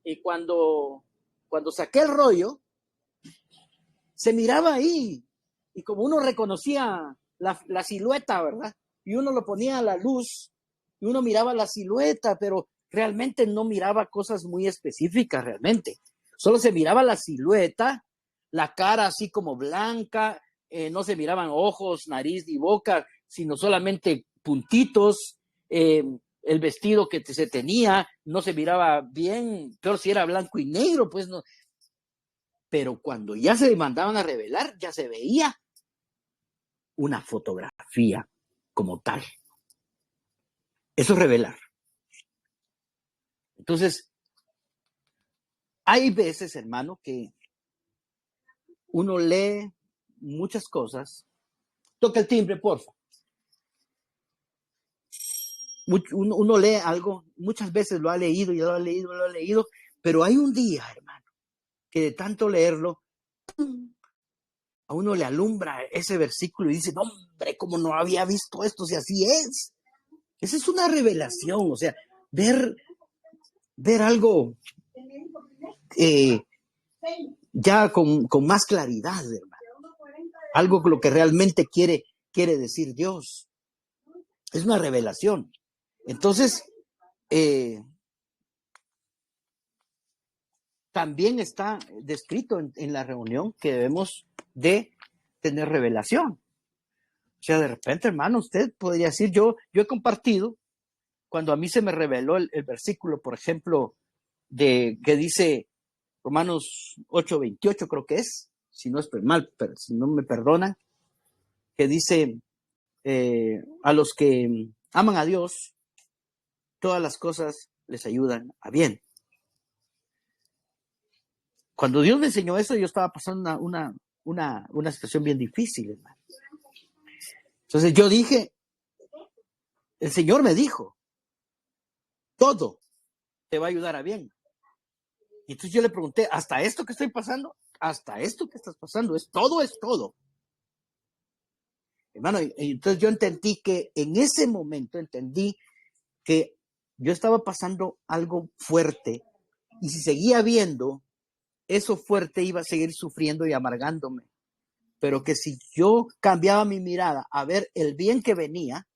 Y cuando saqué el rollo, se miraba ahí. Y como uno reconocía la silueta, ¿verdad? Y uno lo ponía a la luz y uno miraba la silueta, pero realmente no miraba cosas muy específicas realmente. Solo se miraba la silueta, la cara así como blanca, no se miraban ojos, nariz ni boca, sino solamente puntitos. El vestido que se tenía no se miraba bien, pero si era blanco y negro, pues no. Pero cuando ya se mandaban a revelar, ya se veía una fotografía como tal. Eso es revelar. Entonces, hay veces, hermano, que uno lee muchas cosas. Toca el timbre, porfa. uno lee algo, muchas veces lo ha leído y lo ha leído, pero hay un día, hermano, que de tanto leerlo, a uno le alumbra ese versículo y dice, no, hombre, como no había visto esto, si así es. Esa es una revelación, o sea, ver algo ya con más claridad, hermano. Algo con lo que realmente quiere decir Dios. Es una revelación. Entonces, también está descrito en la reunión que debemos de tener revelación. O sea, de repente, hermano, usted podría decir, yo he compartido, cuando a mí se me reveló el versículo, por ejemplo, que dice Romanos 8:28, creo que es, si no estoy mal, pero si no me perdonan, que dice, a los que aman a Dios, todas las cosas les ayudan a bien. Cuando Dios me enseñó eso, yo estaba pasando una situación bien difícil, hermano. Entonces yo dije, el Señor me dijo, todo te va a ayudar a bien. Y entonces yo le pregunté, ¿hasta esto que estoy pasando? ¿Hasta esto que estás pasando? ¿Es todo? Hermano, y entonces yo entendí que en ese momento que yo estaba pasando algo fuerte y si seguía viendo eso fuerte iba a seguir sufriendo y amargándome. Pero que si yo cambiaba mi mirada a ver el bien que venía,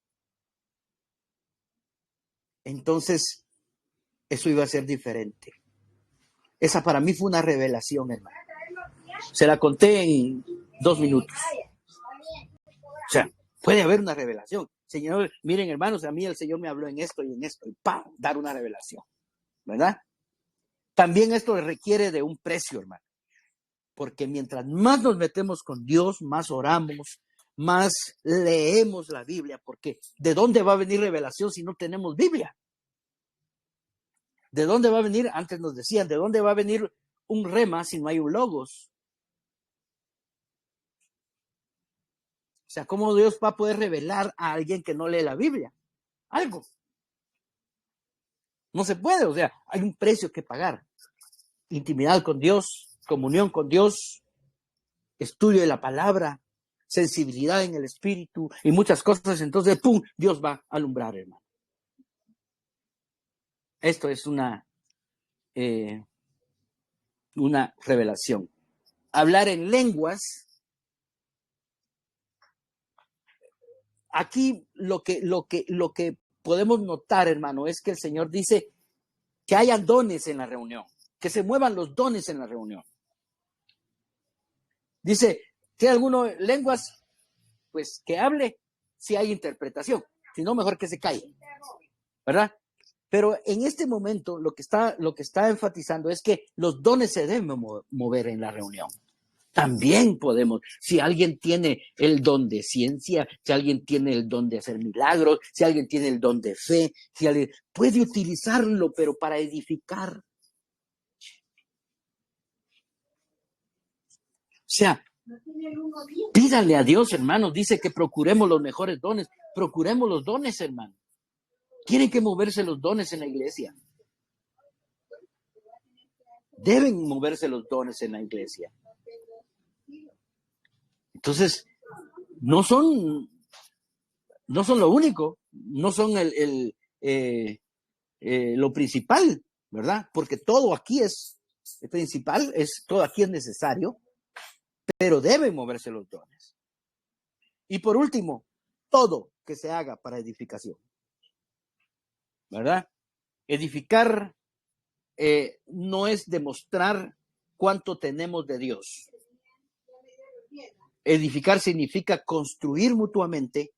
entonces eso iba a ser diferente. Esa para mí fue una revelación, hermano. Se la conté en 2 minutos. O sea, puede haber una revelación. Señor, miren, hermanos, a mí el Señor me habló en esto, y ¡pam! Dar una revelación, ¿verdad? También esto requiere de un precio, hermano. Porque mientras más nos metemos con Dios, más oramos, más leemos la Biblia. Porque ¿de dónde va a venir revelación si no tenemos Biblia? ¿De dónde va a venir? Antes nos decían, ¿de dónde va a venir un rema si no hay un logos? O sea, ¿cómo Dios va a poder revelar a alguien que no lee la Biblia? Algo. No se puede, o sea, hay un precio que pagar. Intimidad con Dios, comunión con Dios, estudio de la palabra, sensibilidad en el espíritu y muchas cosas. Entonces, ¡pum!, Dios va a alumbrar, hermano. Esto es una revelación. Hablar en lenguas. Aquí lo que podemos notar, hermano, es que el Señor dice que hayan dones en la reunión, que se muevan los dones en la reunión. Dice que alguno lenguas, pues que hable si hay interpretación, si no, mejor que se calle, ¿verdad? Pero en este momento lo que está enfatizando es que los dones se deben mover en la reunión. También podemos, si alguien tiene el don de ciencia, si alguien tiene el don de hacer milagros, si alguien tiene el don de fe, si alguien puede utilizarlo, pero para edificar. O sea, pídale a Dios, hermanos, dice que procuremos los mejores dones, procuremos los dones, hermano. Tienen que moverse los dones en la iglesia. Deben moverse los dones en la iglesia. Entonces, no son lo único, no son lo principal, ¿verdad? Porque todo aquí es principal, todo aquí es necesario, pero deben moverse los dones. Y por último, todo que se haga para edificación, ¿verdad? Edificar no es demostrar cuánto tenemos de Dios. Edificar significa construir mutuamente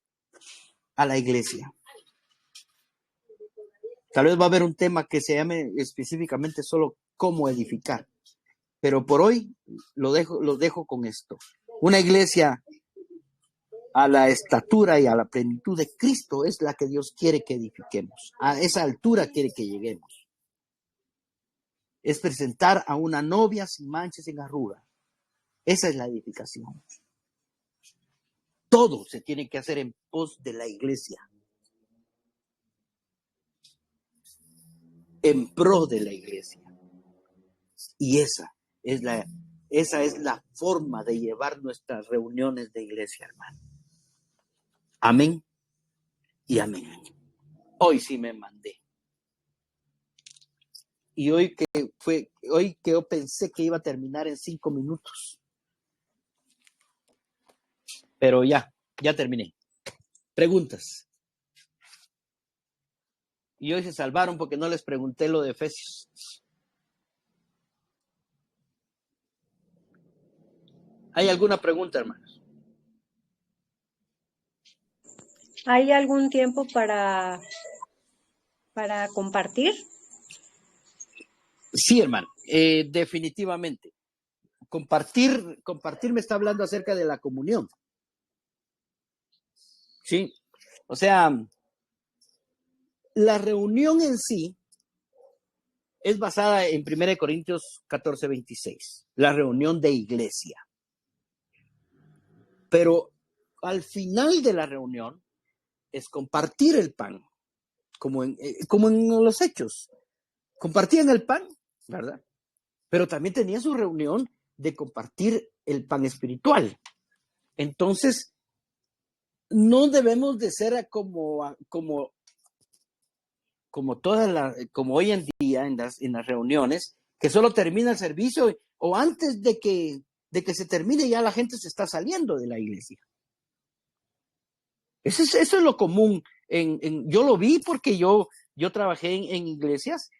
a la iglesia. Tal vez va a haber un tema que se llame específicamente solo cómo edificar, pero por hoy lo dejo con esto. Una iglesia a la estatura y a la plenitud de Cristo es la que Dios quiere que edifiquemos. A esa altura quiere que lleguemos. Es presentar a una novia sin mancha, sin arruga. Esa es la edificación. Todo se tiene que hacer en pos de la iglesia. en pro de la iglesia. Y esa es la forma de llevar nuestras reuniones de iglesia, hermano. Amén y amén. Hoy sí me mandé. Y hoy que yo pensé que iba a terminar en 5 minutos. Pero ya terminé. Preguntas. Y hoy se salvaron porque no les pregunté lo de Efesios. ¿Hay alguna pregunta, hermanos? ¿Hay algún tiempo para compartir? Sí, hermano, definitivamente. Compartir me está hablando acerca de la comunión. Sí, o sea, la reunión en sí es basada en 1 Corintios 14:26, la reunión de iglesia. Pero al final de la reunión es compartir el pan, como en los Hechos. Compartían el pan, ¿verdad? Pero también tenía su reunión de compartir el pan espiritual. Entonces, no debemos de ser como hoy en día en las reuniones, que solo termina el servicio o antes de que se termine ya la gente se está saliendo de la iglesia. Eso es lo común. Yo lo vi porque yo trabajé en iglesias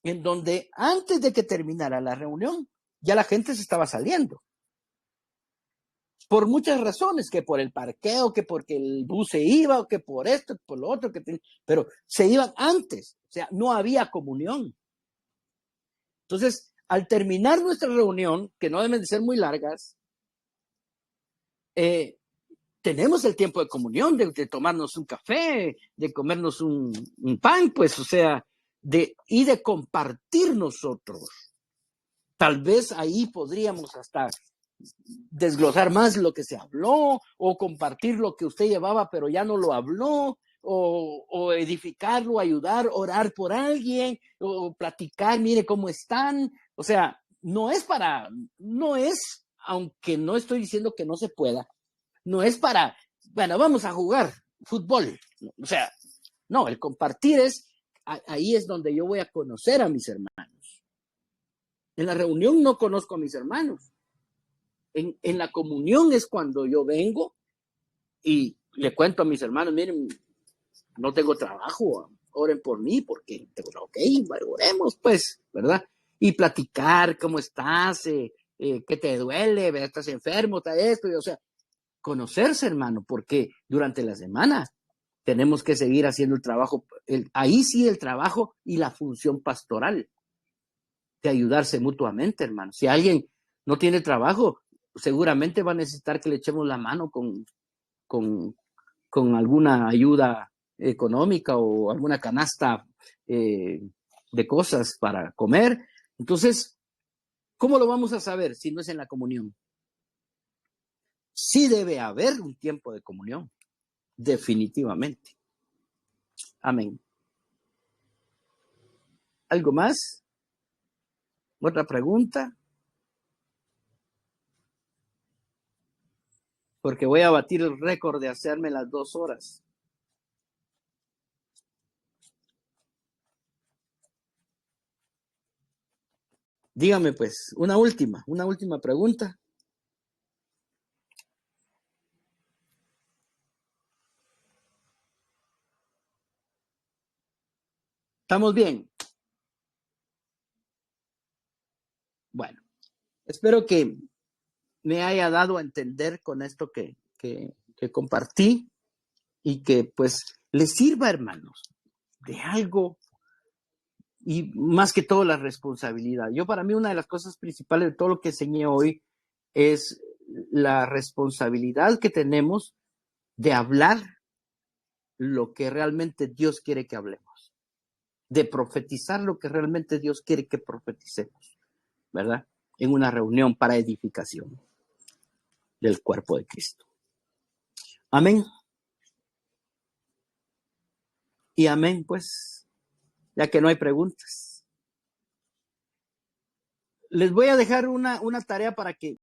en donde antes de que terminara la reunión ya la gente se estaba saliendo. Por muchas razones, que por el parqueo, que porque el bus se iba, o que por esto, por lo otro, pero se iban antes, o sea, no había comunión. Entonces, al terminar nuestra reunión, que no deben de ser muy largas, tenemos el tiempo de comunión, de tomarnos un café, de comernos un pan, pues, o sea, y de compartir nosotros. Tal vez ahí podríamos hasta desglosar más lo que se habló o compartir lo que usted llevaba pero ya no lo habló o edificarlo, ayudar, orar por alguien o platicar, mire cómo están. O sea, no es, aunque no estoy diciendo que no se pueda, no es para, bueno, vamos a jugar fútbol. O sea, no, el compartir ahí es donde yo voy a conocer a mis hermanos. En la reunión no conozco a mis hermanos. En la comunión es cuando yo vengo y le cuento a mis hermanos, miren, no tengo trabajo, oren por mí porque ok, oremos pues, ¿verdad? Y platicar cómo estás, qué te duele, estás enfermo, está esto, o sea, conocerse, hermano, porque durante la semana tenemos que seguir haciendo el trabajo, ahí sí el trabajo y la función pastoral de ayudarse mutuamente, hermano. Si alguien no tiene trabajo, seguramente va a necesitar que le echemos la mano con alguna ayuda económica o alguna canasta de cosas para comer. Entonces, ¿cómo lo vamos a saber si no es en la comunión? Sí debe haber un tiempo de comunión, definitivamente. Amén. ¿Algo más? ¿Otra pregunta? Porque voy a batir el récord de hacerme las 2 horas. Dígame pues, una última pregunta. ¿Estamos bien? Bueno, espero que me haya dado a entender con esto que compartí y que pues les sirva, hermanos, de algo y más que todo la responsabilidad. Para mí una de las cosas principales de todo lo que enseñé hoy es la responsabilidad que tenemos de hablar lo que realmente Dios quiere que hablemos, de profetizar lo que realmente Dios quiere que profeticemos, ¿verdad? En una reunión para edificación del cuerpo de Cristo. Amén. Y amén, pues. ya que no hay preguntas. Les voy a dejar una tarea para que